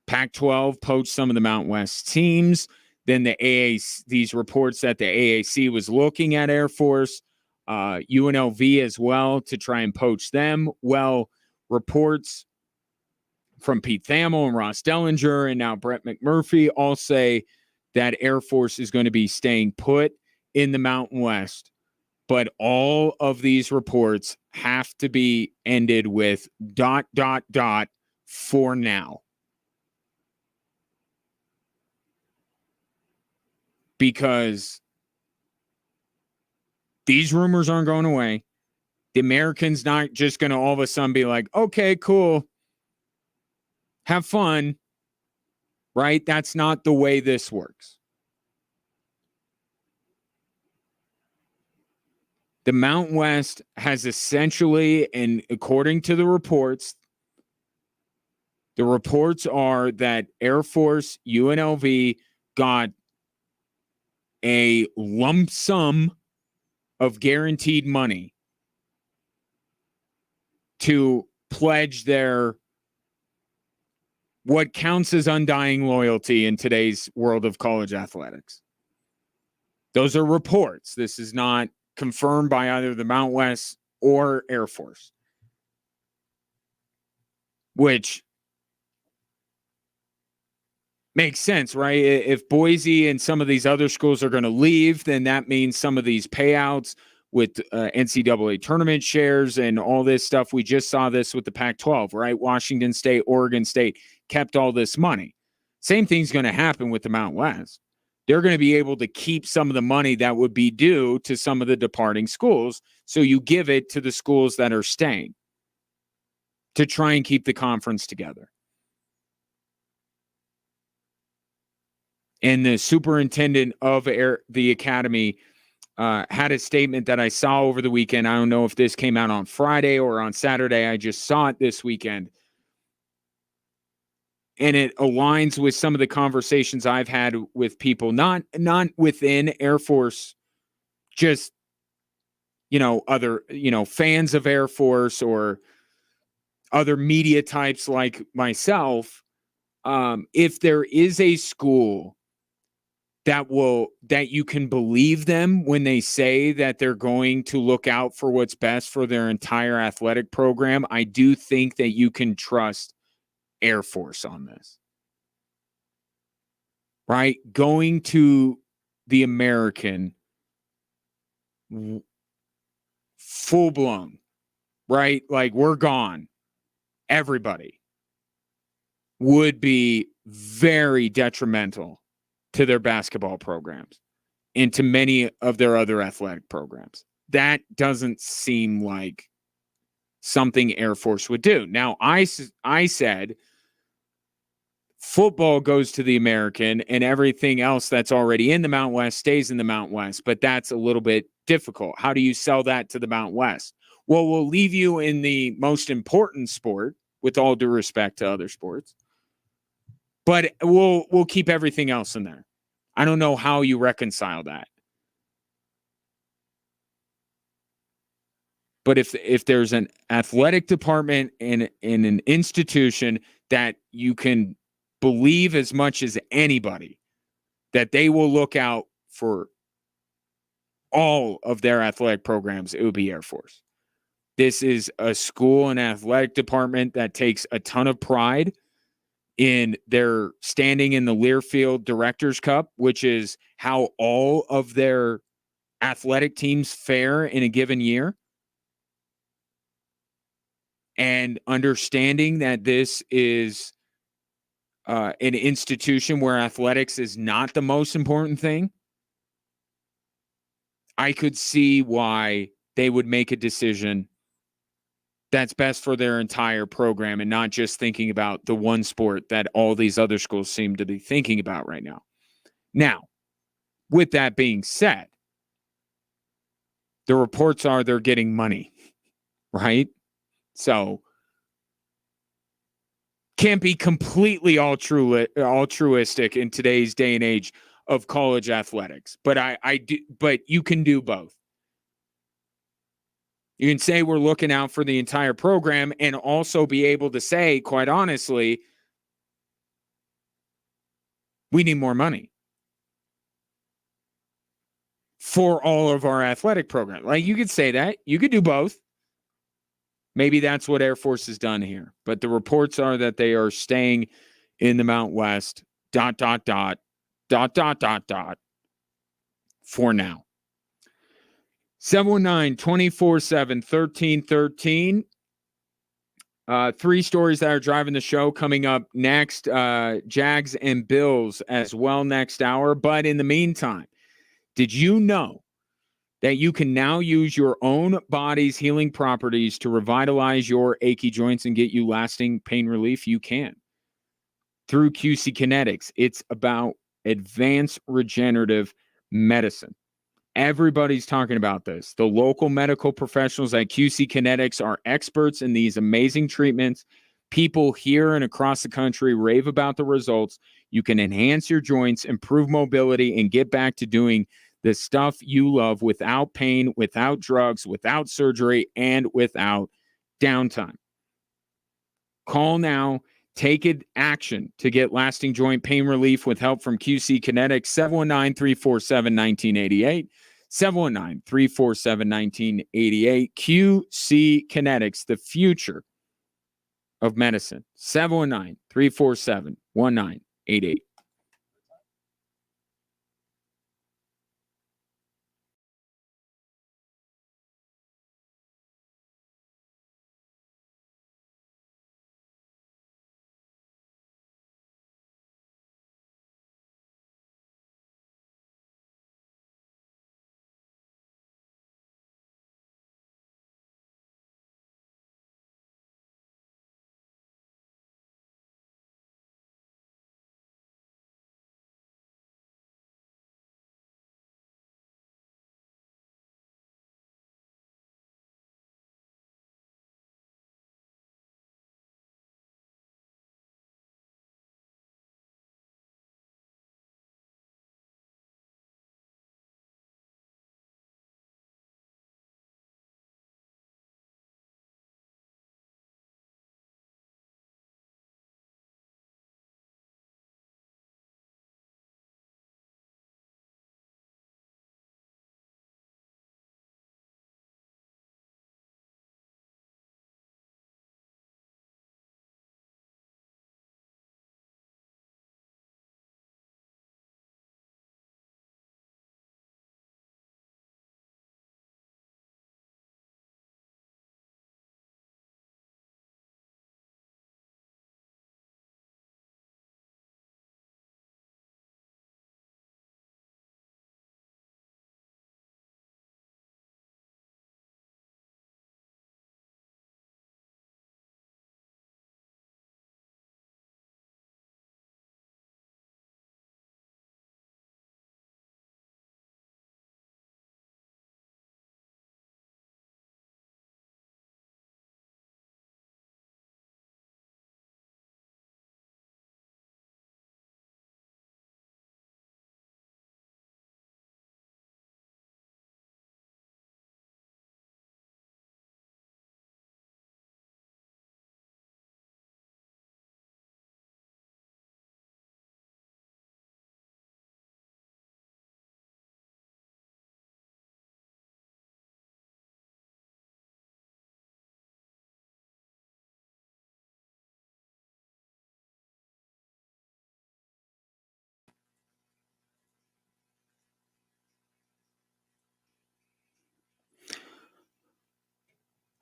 [SPEAKER 1] Pac-12 poached some of the Mountain West teams. Then the AAC, these reports that the AAC was looking at Air Force, UNLV as well, to try and poach them. Well, reports from Pete Thamel and Ross Dellinger and now Brett McMurphy all say that Air Force is going to be staying put in the Mountain West. But all of these reports have to be ended with ... for now. Because these rumors aren't going away. The Americans not just going to all of a sudden be like, okay, cool. Have fun. Right? That's not the way this works. The Mountain West has essentially, and according to the reports are that Air Force, UNLV got a lump sum of guaranteed money to pledge their what counts as undying loyalty in today's world of college athletics. Those are reports. This is not confirmed by either the Mountain West or Air Force, which Makes sense, right? If Boise and some of these other schools are going to leave, then that means some of these payouts with NCAA tournament shares and all this stuff. We just saw this with the Pac-12, right? Washington State, Oregon State kept all this money. Same thing's going to happen with the Mountain West. They're going to be able to keep some of the money that would be due to some of the departing schools. So you give it to the schools that are staying to try and keep the conference together. And the superintendent of the academy had a statement that I saw over the weekend. I don't know if this came out on Friday or on Saturday. I just saw it this weekend. And it aligns with some of the conversations I've had with people, not within Air Force, just, other, fans of Air Force or other media types like myself. If there is a school that you can believe them when they say that they're going to look out for what's best for their entire athletic program, I do think that you can trust Air Force on this. Right? Going to the American full blown, right? Like we're gone. Everybody would be very detrimental to their basketball programs and to many of their other athletic programs. That doesn't seem like something Air Force would do. Now, I said football goes to the American and everything else that's already in the Mountain West stays in the Mountain West, but that's a little bit difficult. How do you sell that to the Mountain West? Well, we'll leave you in the most important sport, with all due respect to other sports, but we'll keep everything else in there. I don't know how you reconcile that. But if there's an athletic department in an institution that you can believe as much as anybody that they will look out for all of their athletic programs, it would be Air Force. This is a school and athletic department that takes a ton of pride in their standing in the Learfield Directors Cup, which is how all of their athletic teams fare in a given year. And understanding that this is an institution where athletics is not the most important thing, I could see why they would make a decision that's best for their entire program and not just thinking about the one sport that all these other schools seem to be thinking about right now. Now, with that being said, the reports are they're getting money, right? So can't be completely altruistic in today's day and age of college athletics, but I do. But you can do both. You can say we're looking out for the entire program and also be able to say, quite honestly, we need more money for all of our athletic programs. Like you could say that. You could do both. Maybe that's what Air Force has done here. But the reports are that they are staying in the Mount West, ... for now. 719-247-1313. Three stories that are driving the show coming up next. Jags and Bills as well next hour. But in the meantime, did you know that you can now use your own body's healing properties to revitalize your achy joints and get you lasting pain relief? You can. Through QC Kinetics, it's about advanced regenerative medicine. Everybody's talking about this. The local medical professionals at QC Kinetics are experts in these amazing treatments. People here and across the country rave about the results. You can enhance your joints, improve mobility, and get back to doing the stuff you love without pain, without drugs, without surgery, and without downtime. Call now. Take action to get lasting joint pain relief with help from QC Kinetics. 719-347-1988. 719-347-1988. QC Kinetics, the future of medicine. 719-347-1988.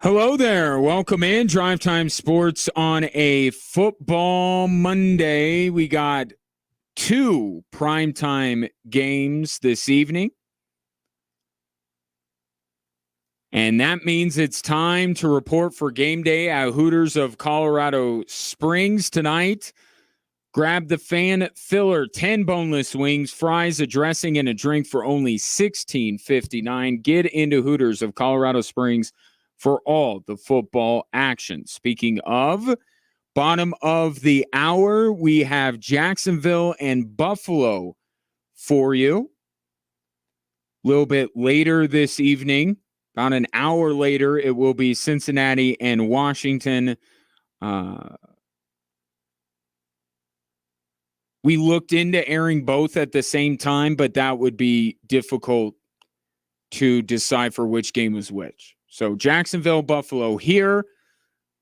[SPEAKER 1] Hello there. Welcome in. Drive Time Sports on a football Monday. We got 2 primetime games this evening. And that means it's time to report for game day at Hooters of Colorado Springs tonight. Grab the fan filler, 10 boneless wings, fries, a dressing, and a drink for only $16.59. Get into Hooters of Colorado Springs for all the football action. Speaking of, bottom of the hour, we have Jacksonville and Buffalo for you. A little bit later this evening, about an hour later, it will be Cincinnati and Washington. We looked into airing both at the same time, but that would be difficult to decipher which game was which. So Jacksonville, Buffalo here,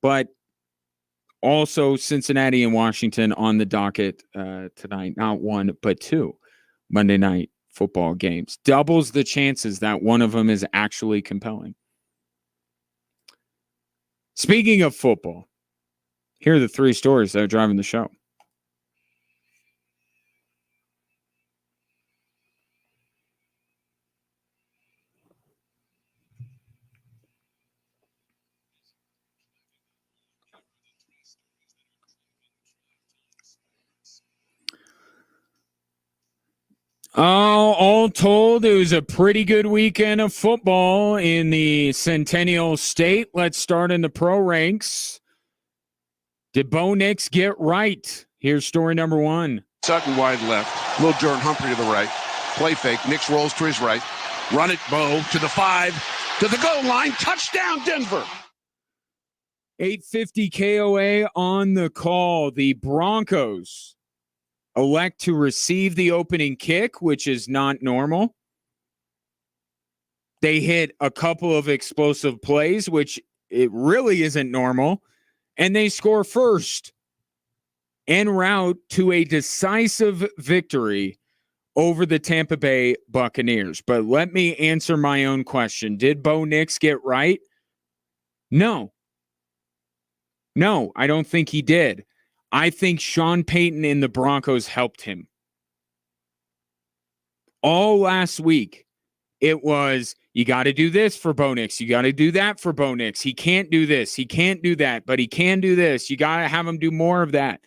[SPEAKER 1] but also Cincinnati and Washington on the docket tonight. Not 1, but 2 Monday night football games. Doubles the chances that one of them is actually compelling. Speaking of football, here are the 3 stories that are driving the show. All told, it was a pretty good weekend of football in the Centennial State. Let's start in the pro ranks. Did Bo Nix get right? Here's story number 1.
[SPEAKER 10] Sutton wide left. Little Jordan Humphrey to the right. Play fake. Nix rolls to his right. Run it, Bo, to the 5, to the goal line. Touchdown, Denver.
[SPEAKER 1] 8:50 KOA on the call. The Broncos elect to receive the opening kick, which is not normal. They hit a couple of explosive plays, which it really isn't normal. And they score first en route to a decisive victory over the Tampa Bay Buccaneers. But let me answer my own question. Did Bo Nix get right? No. No, I don't think he did. I think Sean Payton and the Broncos helped him. All last week, it was, you got to do this for Bo Nix. You got to do that for Bo Nix. He can't do this. He can't do that, but he can do this. You got to have him do more of that.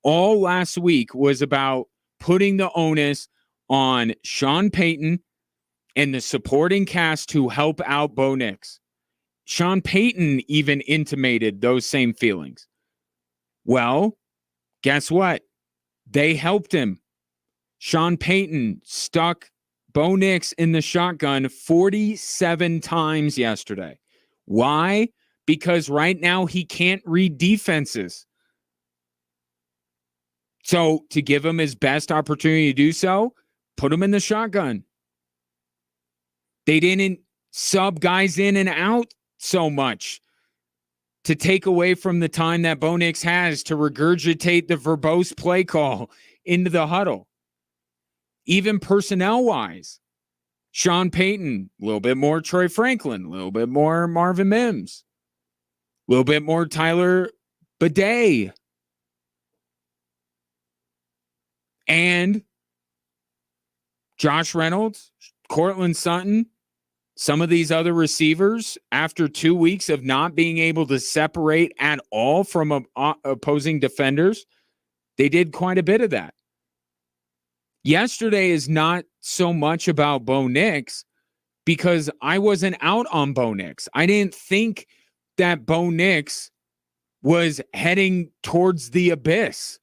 [SPEAKER 1] All last week was about putting the onus on Sean Payton and the supporting cast to help out Bo Nix. Sean Payton even intimated those same feelings. Well, guess what? They helped him. Sean Payton stuck Bo Nix in the shotgun 47 times yesterday. Why? Because right now he can't read defenses. So to give him his best opportunity to do so, put him in the shotgun. They didn't sub guys in and out so much to take away from the time that Bo Nix has to regurgitate the verbose play call into the huddle. Even personnel-wise, Sean Payton, a little bit more Troy Franklin, a little bit more Marvin Mims, a little bit more Tyler Bidet. And Josh Reynolds, Cortland Sutton, some of these other receivers, after 2 weeks of not being able to separate at all from opposing defenders, they did quite a bit of that. Yesterday is not so much about Bo Nix because I wasn't out on Bo Nix. I didn't think that Bo Nix was heading towards the abyss.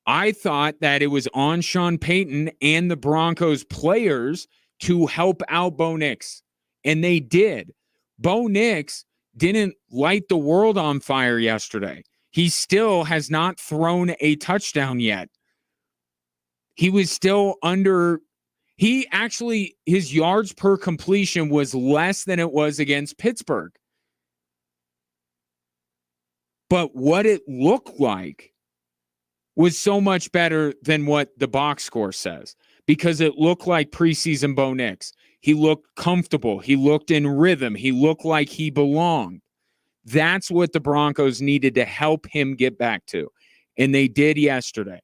[SPEAKER 1] I thought that it was on Sean Payton and the Broncos players to help out Bo Nix. And they did. Bo Nix didn't light the world on fire yesterday. He still has not thrown a touchdown yet. He was still under. His yards per completion was less than it was against Pittsburgh. But what it looked like was so much better than what the box score says, because it looked like preseason Bo Nix. He looked comfortable. He looked in rhythm. He looked like he belonged. That's what the Broncos needed to help him get back to. And they did yesterday.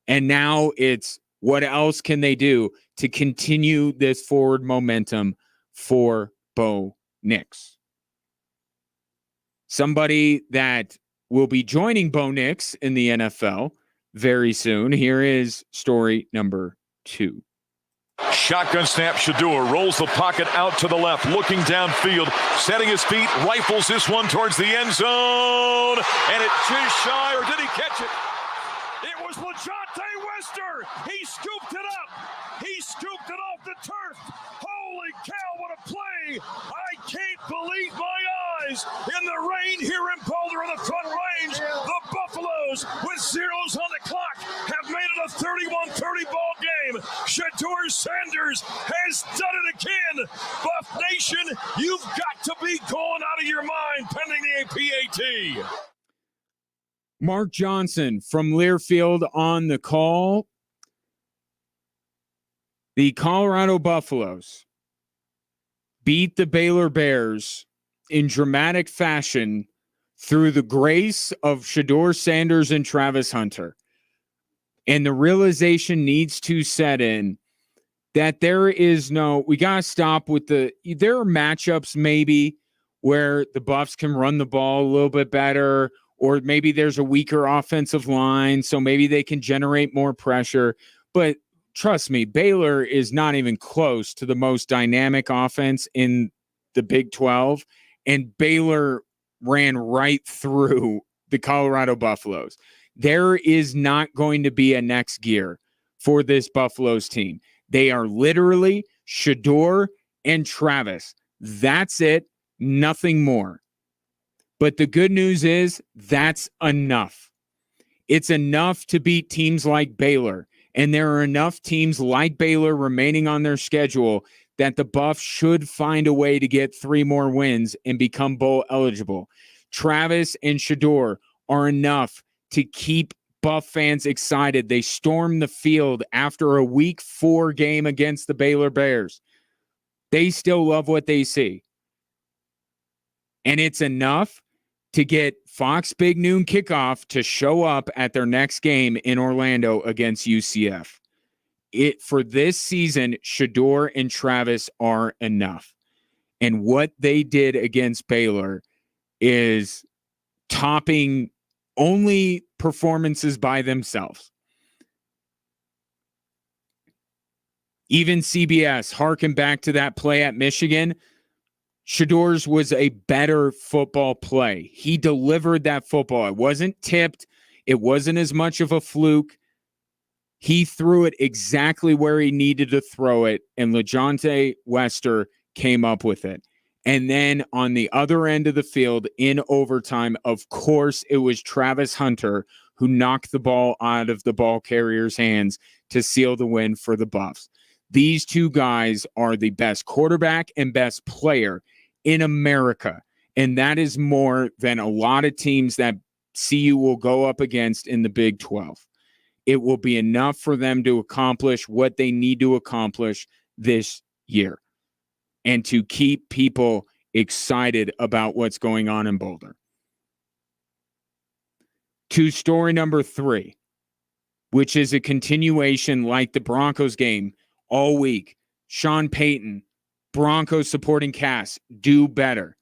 [SPEAKER 1] And now it's what else can they do to continue this forward momentum for Bo Nix? Somebody that will be joining Bo Nix in the NFL very soon. Here is story number 2.
[SPEAKER 2] Shotgun snap, Shador rolls the pocket out to the left, looking downfield, setting his feet, rifles this one towards the end zone, and it just shy, or did he catch it? It was LaJonte Wester. He scooped it up. He scooped it off the turf. Holy cow, what a play. I can't believe my eyes. In the rain here in Boulder on the Front Range, the Buffaloes, with zeros on the clock, have made it a 31-30 ball game. Shador Sanders has done it again. Buff Nation, you've got to be going out of your mind pending the APAT.
[SPEAKER 1] Mark Johnson from Learfield on the call. The Colorado Buffaloes beat the Baylor Bears in dramatic fashion through the grace of Shador Sanders and Travis Hunter. And the realization needs to set in that we got to stop with there are matchups maybe where the Buffs can run the ball a little bit better, or maybe there's a weaker offensive line, so maybe they can generate more pressure. But trust me, Baylor is not even close to the most dynamic offense in the Big 12, and Baylor ran right through the Colorado Buffaloes. There is not going to be a next gear for this Buffaloes team. They are literally Shador and Travis. That's it, nothing more. But the good news is that's enough. It's enough to beat teams like Baylor. And there are enough teams like Baylor remaining on their schedule that the Buffs should find a way to get 3 more wins and become bowl eligible. Travis and Shador are enough to keep Buff fans excited. They stormed the field after a Week 4 game against the Baylor Bears. They still love what they see. And it's enough to get Fox Big Noon Kickoff to show up at their next game in Orlando against UCF. For this season, Shador and Travis are enough. And what they did against Baylor is topping only performances by themselves. Even CBS, harken back to that play at Michigan, Shador's was a better football play. He delivered that football. It wasn't tipped. It wasn't as much of a fluke. He threw it exactly where he needed to throw it, and LaJonte Wester came up with it. And then on the other end of the field in overtime, of course, it was Travis Hunter who knocked the ball out of the ball carrier's hands to seal the win for the Buffs. These two guys are the best quarterback and best player in America. And that is more than a lot of teams that CU will go up against in the Big 12. It will be enough for them to accomplish what they need to accomplish this year and to keep people excited about what's going on in Boulder. To story number 3, which is a continuation like the Broncos game all week. Sean Payton, Broncos supporting cast, do better.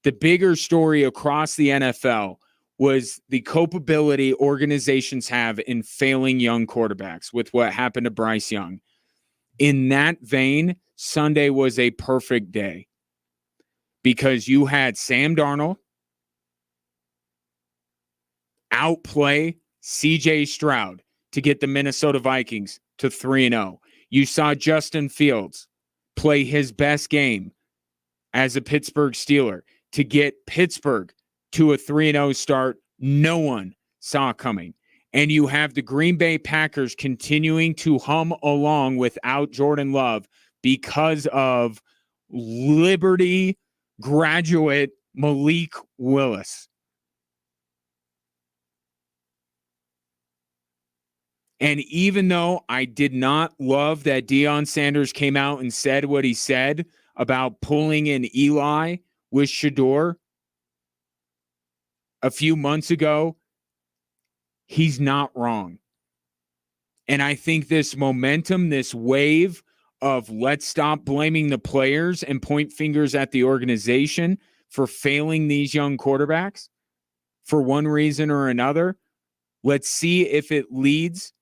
[SPEAKER 1] The bigger story across the NFL was the culpability organizations have in failing young quarterbacks with what happened to Bryce Young. In that vein, Sunday was a perfect day because you had Sam Darnold outplay C.J. Stroud to get the Minnesota Vikings to 3-0. You saw Justin Fields play his best game as a Pittsburgh Steeler to get Pittsburgh to a 3-0 start no one saw coming. And you have the Green Bay Packers continuing to hum along without Jordan Love because of Liberty graduate Malik Willis. And even though I did not love that Deion Sanders came out and said what he said about pulling in Eli with Shador, a few months ago, he's not wrong. And I think this momentum, this wave of let's stop blaming the players and point fingers at the organization for failing these young quarterbacks for one reason or another. Let's see if it leads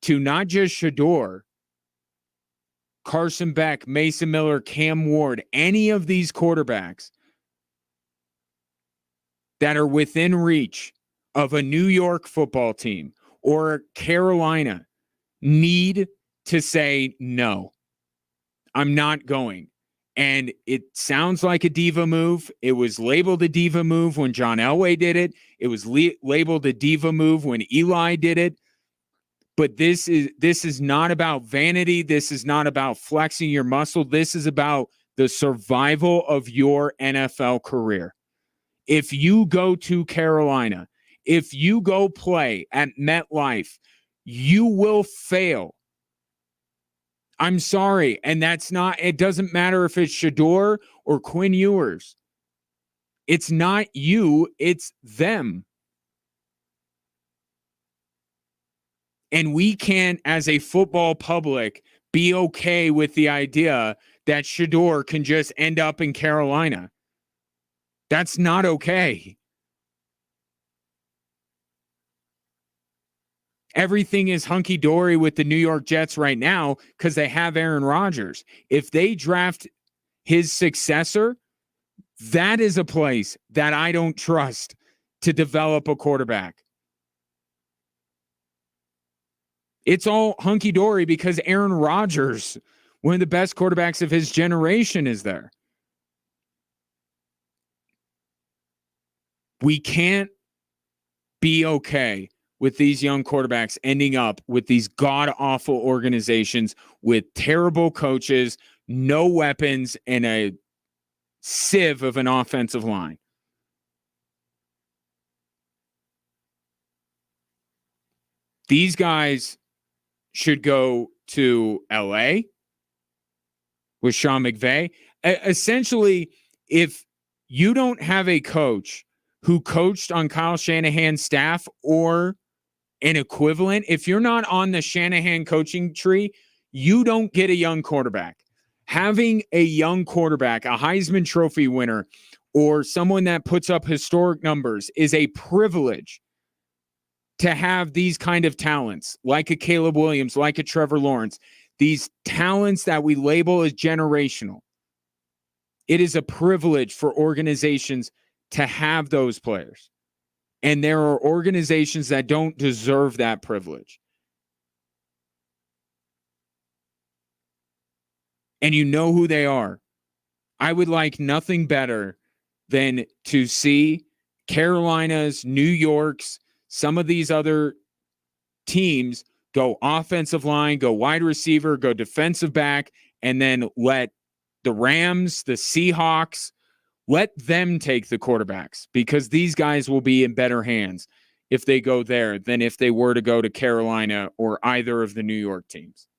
[SPEAKER 1] to not just Shador, Carson Beck, Mason Miller, Cam Ward, any of these quarterbacks that are within reach of a New York football team or Carolina need to say, no, I'm not going. And it sounds like a diva move. It was labeled a diva move when John Elway did it. It was labeled a diva move when Eli did it. But this is not about vanity. This is not about flexing your muscle. This is about the survival of your NFL career. If you go to Carolina, if you go play at MetLife, you will fail. I'm sorry. And it doesn't matter if it's Shador or Quinn Ewers. It's not you, it's them. And we can't, as a football public, be okay with the idea that Shador can just end up in Carolina. That's not okay. Everything is hunky-dory with the New York Jets right now because they have Aaron Rodgers. If they draft his successor, that is a place that I don't trust to develop a quarterback. It's all hunky-dory because Aaron Rodgers, one of the best quarterbacks of his generation, is there. We can't be okay with these young quarterbacks ending up with these god-awful organizations with terrible coaches, no weapons, and a sieve of an offensive line. These guys should go to LA with Sean McVay. Essentially, if you don't have a coach who coached on Kyle Shanahan's staff or an equivalent, if you're not on the Shanahan coaching tree, you don't get a young quarterback. Having a young quarterback, a Heisman Trophy winner, or someone that puts up historic numbers is a privilege. To have these kind of talents, like a Caleb Williams, like a Trevor Lawrence, these talents that we label as generational. It is a privilege for organizations to have those players. And there are organizations that don't deserve that privilege. And you know who they are. I would like nothing better than to see Carolina's, New York's, some of these other teams go offensive line, go wide receiver, go defensive back, and then let the Rams, the Seahawks, let them take the quarterbacks because these guys will be in better hands if they go there than if they were to go to Carolina or either of the New York teams.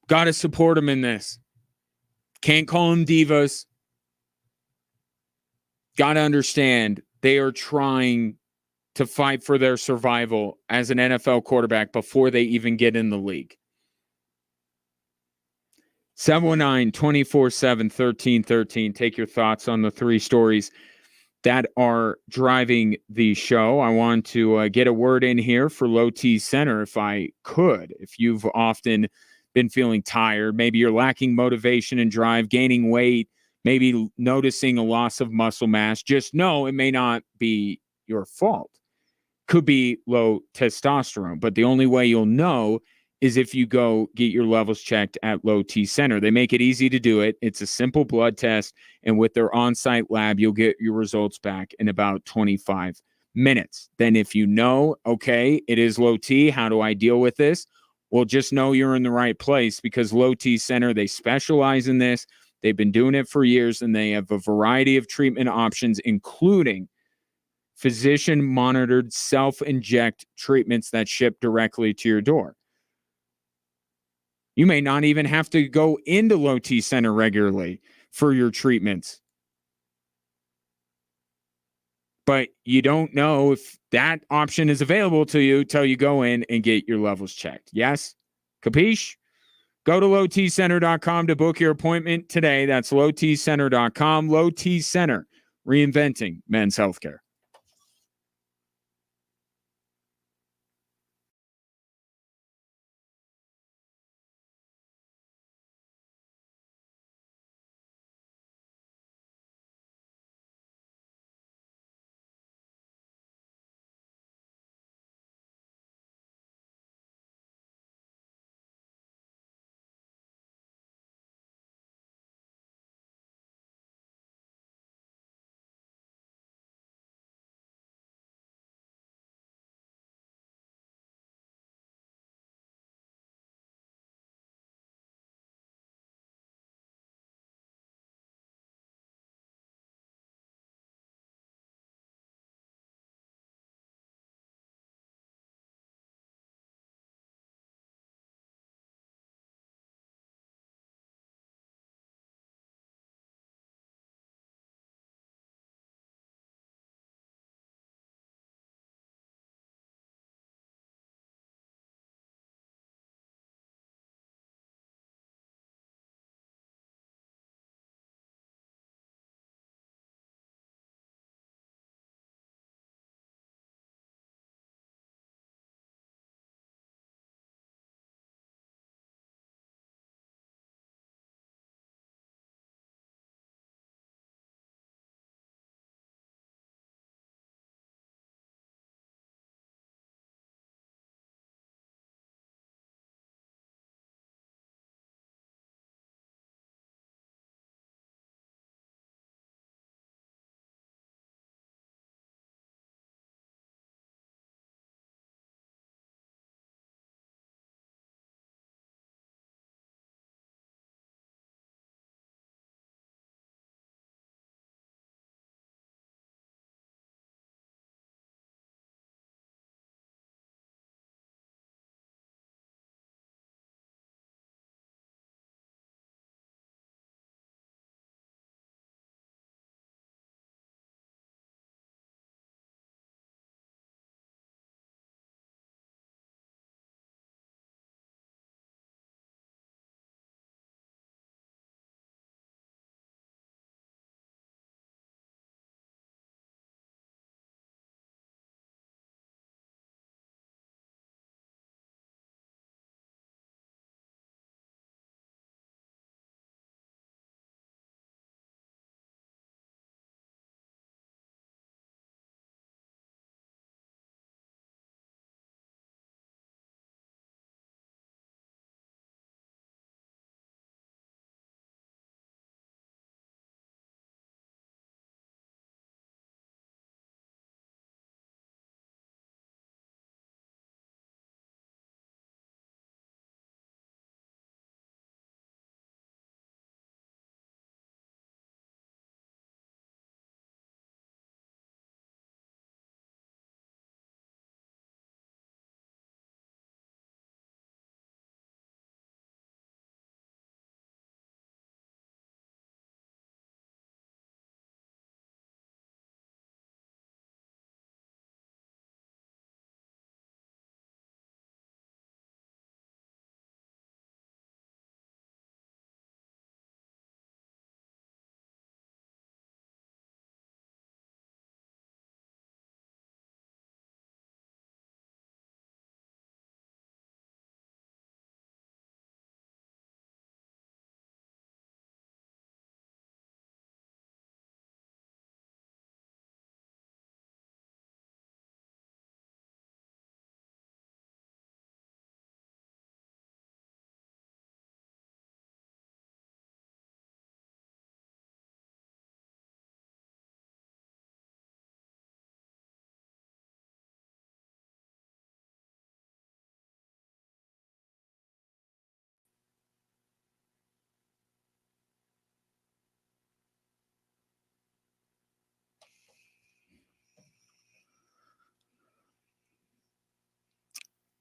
[SPEAKER 1] Got to support them in this. Can't call them divas. Got to understand they are trying to fight for their survival as an NFL quarterback before they even get in the league. 719-247-1313. Take your thoughts on the three stories that are driving the show. I want to get a word in here for Low T Center if I could. If you've often been feeling tired, maybe you're lacking motivation and drive, gaining weight, maybe noticing a loss of muscle mass, just know it may not be your fault. Could be low testosterone, but the only way you'll know is if you go get your levels checked at Low T Center. They make it easy to do it. It's a simple blood test, and with their on-site lab, you'll get your results back in about 25 minutes. Then if you know, okay, it is low T, how do I deal with this? Well, just know you're in the right place because Low T Center, they specialize in this. They've been doing it for years, and they have a variety of treatment options, including physician-monitored self-inject treatments that ship directly to your door. You may not even have to go into Low T Center regularly for your treatments. but you don't know if that option is available to you till you go in and get your levels checked. Yes? Capiche? Go to lowtcenter.com to book your appointment today. That's lowtcenter.com. Low T Center, reinventing men's healthcare.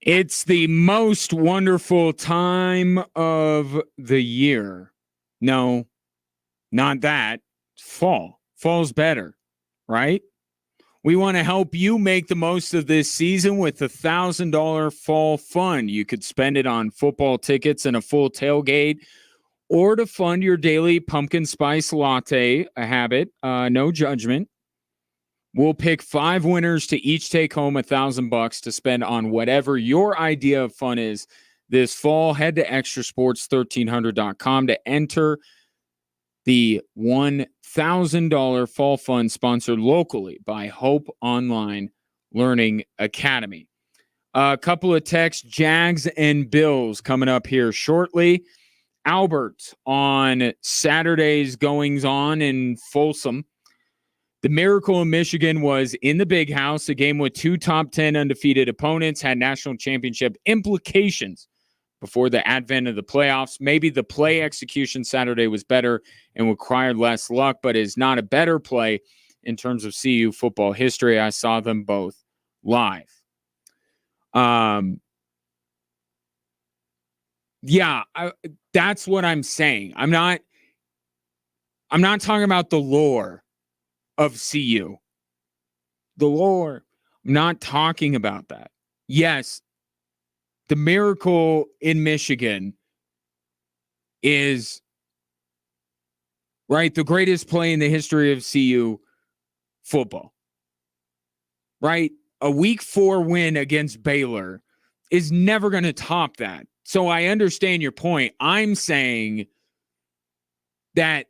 [SPEAKER 1] It's the most wonderful time of the year. No, not that. Fall. Fall's better, right? We want to help you make the most of this season with the $1,000 fall fund. You could spend it on football tickets and a full tailgate, or to fund your daily pumpkin spice latte habit. No judgment. We'll pick 5 winners to each take home $1,000 to spend on whatever your idea of fun is this fall. Head to extrasports1300.com to enter the $1,000 fall fund sponsored locally by Hope Online Learning Academy. A couple of texts, Jags and Bills coming up here shortly. Albert on Saturday's goings on in Folsom. The Miracle in Michigan was in the Big House, a game with 2 top 10 undefeated opponents, had national championship implications before the advent of the playoffs. Maybe the play execution Saturday was better and required less luck, but is not a better play in terms of CU football history. I saw them both live. That's what I'm saying. I'm not talking about the lore of CU. The lore. I'm not talking about that. Yes, the Miracle in Michigan is, right, the greatest play in the history of CU football. Right? A week 4 win against Baylor is never going to top that. So I understand your point. I'm saying that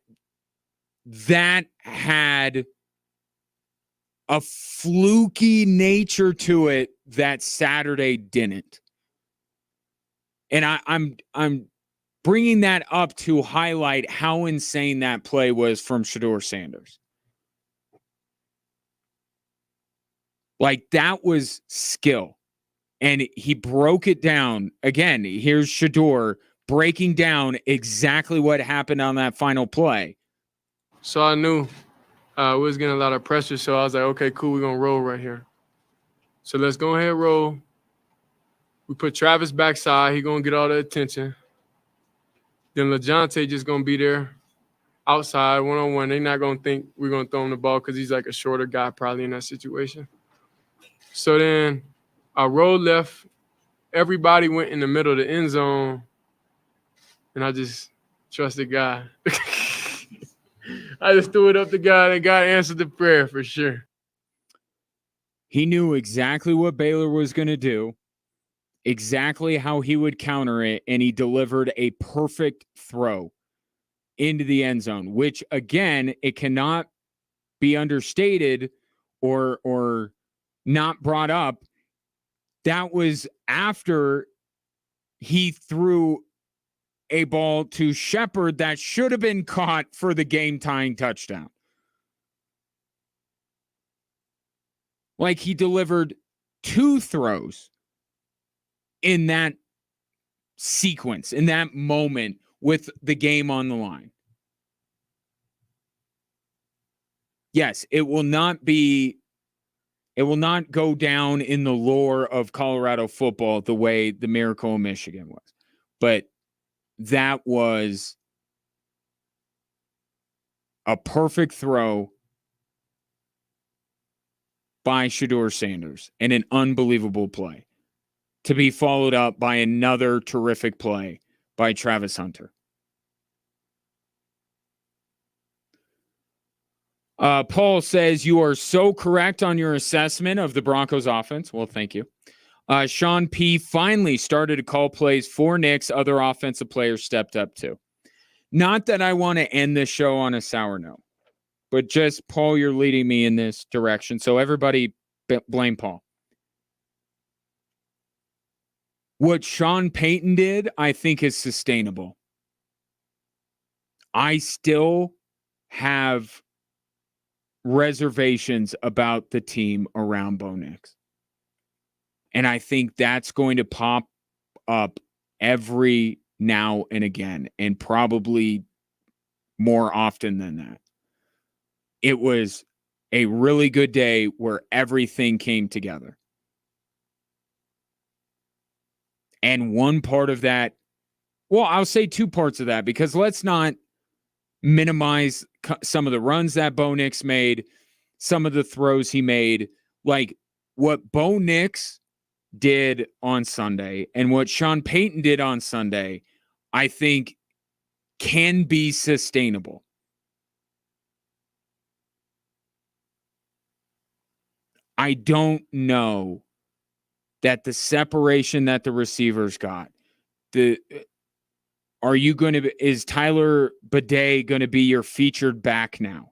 [SPEAKER 1] had a fluky nature to it that Saturday didn't. And I'm bringing that up to highlight how insane that play was from Shedeur Sanders. Like, that was skill. And he broke it down. Again, here's Shedeur breaking down exactly what happened on that final play.
[SPEAKER 3] So I knew we was getting a lot of pressure, so I was like, okay, cool, we're going to roll right here. So let's go ahead and roll. We put Travis backside. He going to get all the attention. Then LaJohntay just going to be there outside, one-on-one. They're not going to think we're going to throw him the ball because he's like a shorter guy probably in that situation. So then I rolled left. Everybody went in the middle of the end zone, and I just trusted God. I just threw it up to God, and God answered the prayer for sure.
[SPEAKER 1] He knew exactly what Baylor was going to do, exactly how he would counter it, and he delivered a perfect throw into the end zone, which, again, it cannot be understated or not brought up. That was after he threw a ball to Shepard that should have been caught for the game-tying touchdown. Like, he delivered 2 throws in that sequence, in that moment with the game on the line. Yes, it will not go down in the lore of Colorado football the way the Miracle in Michigan was. But that was a perfect throw by Shedeur Sanders and an unbelievable play to be followed up by another terrific play by Travis Hunter. Paul says, you are so correct on your assessment of the Broncos offense. Well, thank you. Sean P. finally started to call plays for Knicks. Other offensive players stepped up too. Not that I want to end this show on a sour note, but just, Paul, you're leading me in this direction. So everybody blame Paul. What Sean Payton did, I think, is sustainable. I still have reservations about the team around Bo Nix. And I think that's going to pop up every now and again, and probably more often than that. It was a really good day where everything came together. And one part of that, well, I'll say 2 parts of that, because let's not minimize some of the runs that Bo Nix made. some of the throws he made, like what Bo Nix did on Sunday and what Sean Payton did on Sunday, I think can be sustainable. I don't know that the separation that the receivers got, is Tyler Bidet going to be your featured back now?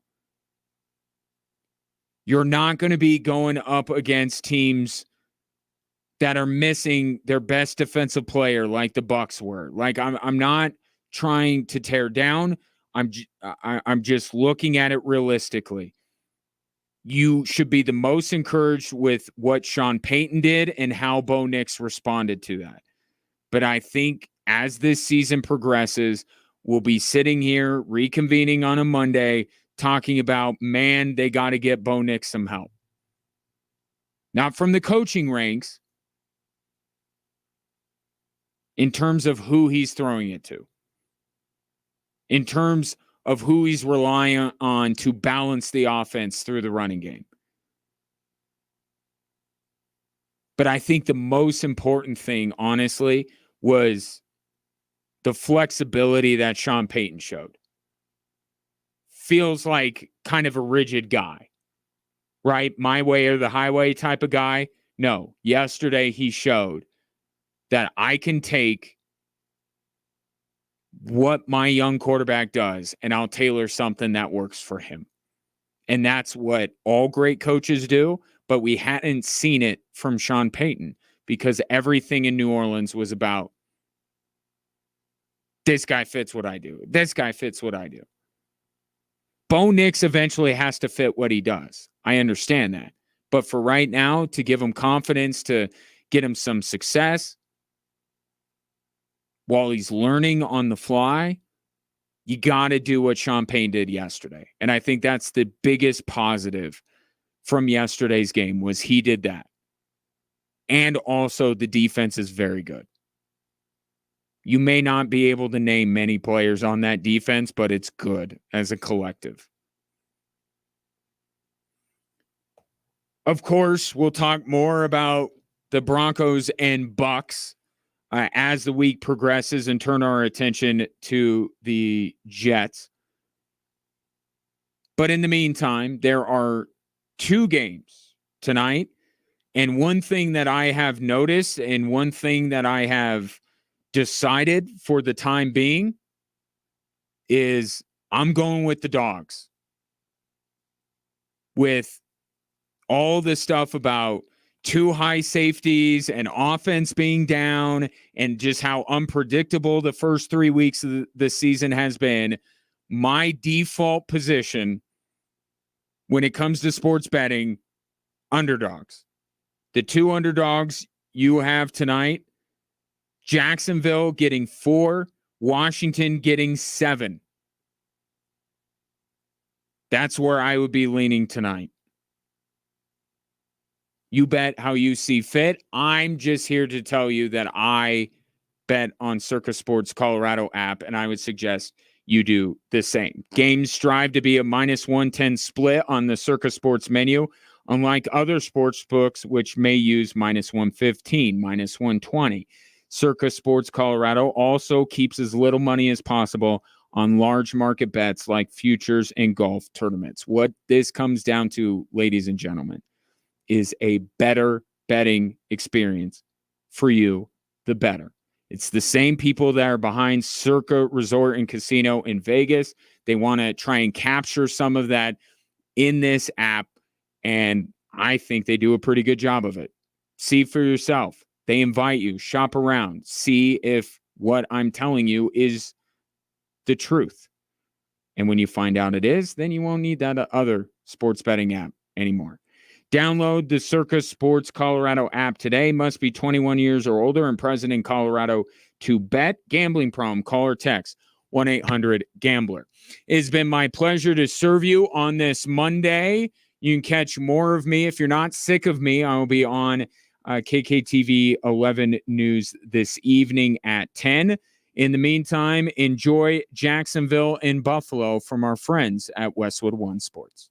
[SPEAKER 1] You're not going to be going up against teams that are missing their best defensive player like the Bucs were. Like I'm not trying to tear down. I'm just looking at it realistically. You should be the most encouraged with what Sean Payton did and how Bo Nix responded to that. But I think as this season progresses, we'll be sitting here reconvening on a Monday talking about, man, they got to get Bo Nix some help. Not from the coaching ranks, in terms of who he's throwing it to, in terms of who he's relying on to balance the offense through the running game. But I think the most important thing, honestly, was the flexibility that Sean Payton showed. Feels like kind of a rigid guy, right? My way or the highway type of guy. No, yesterday he showed that I can take what my young quarterback does and I'll tailor something that works for him. And that's what all great coaches do, but we hadn't seen it from Sean Payton because everything in New Orleans was about, this guy fits what I do. This guy fits what I do. Bo Nix eventually has to fit what he does. I understand that. But for right now, to give him confidence, to get him some success while he's learning on the fly, you got to do what Sean Payton did yesterday. And I think that's the biggest positive from yesterday's game was he did that. And also the defense is very good. You may not be able to name many players on that defense, but it's good as a collective. Of course, we'll talk more about the Broncos and Bucs as the week progresses and turn our attention to the Jets. But in the meantime, there are 2 games tonight. And one thing that I have noticed and one thing that I have decided for the time being is I'm going with the Dogs. With all the stuff about 2 high safeties and offense being down and just how unpredictable the first 3 weeks of the season has been, my default position when it comes to sports betting, underdogs. The 2 underdogs you have tonight, Jacksonville getting 4, Washington getting 7. That's where I would be leaning tonight. You bet how you see fit. I'm just here to tell you that I bet on Circa Sports Colorado app, and I would suggest you do the same. Games strive to be a -110 split on the Circa Sports menu, unlike other sports books, which may use -115, -120. Circa Sports Colorado also keeps as little money as possible on large market bets like futures and golf tournaments. What this comes down to, ladies and gentlemen, is a better betting experience for you, the better. It's the same people that are behind Circa Resort and Casino in Vegas. They want to try and capture some of that in this app, and I think they do a pretty good job of it. See for yourself. They invite you, shop around, see if what I'm telling you is the truth. And when you find out it is, then you won't need that other sports betting app anymore. Download the Circa Sports Colorado app today. Must be 21 years or older and present in Colorado to bet. Gambling problem, call or text 1-800-GAMBLER. It's been my pleasure to serve you on this Monday. You can catch more of me. If you're not sick of me, I will be on KKTV 11 News this evening at 10. In the meantime, enjoy Jacksonville and Buffalo from our friends at Westwood One Sports.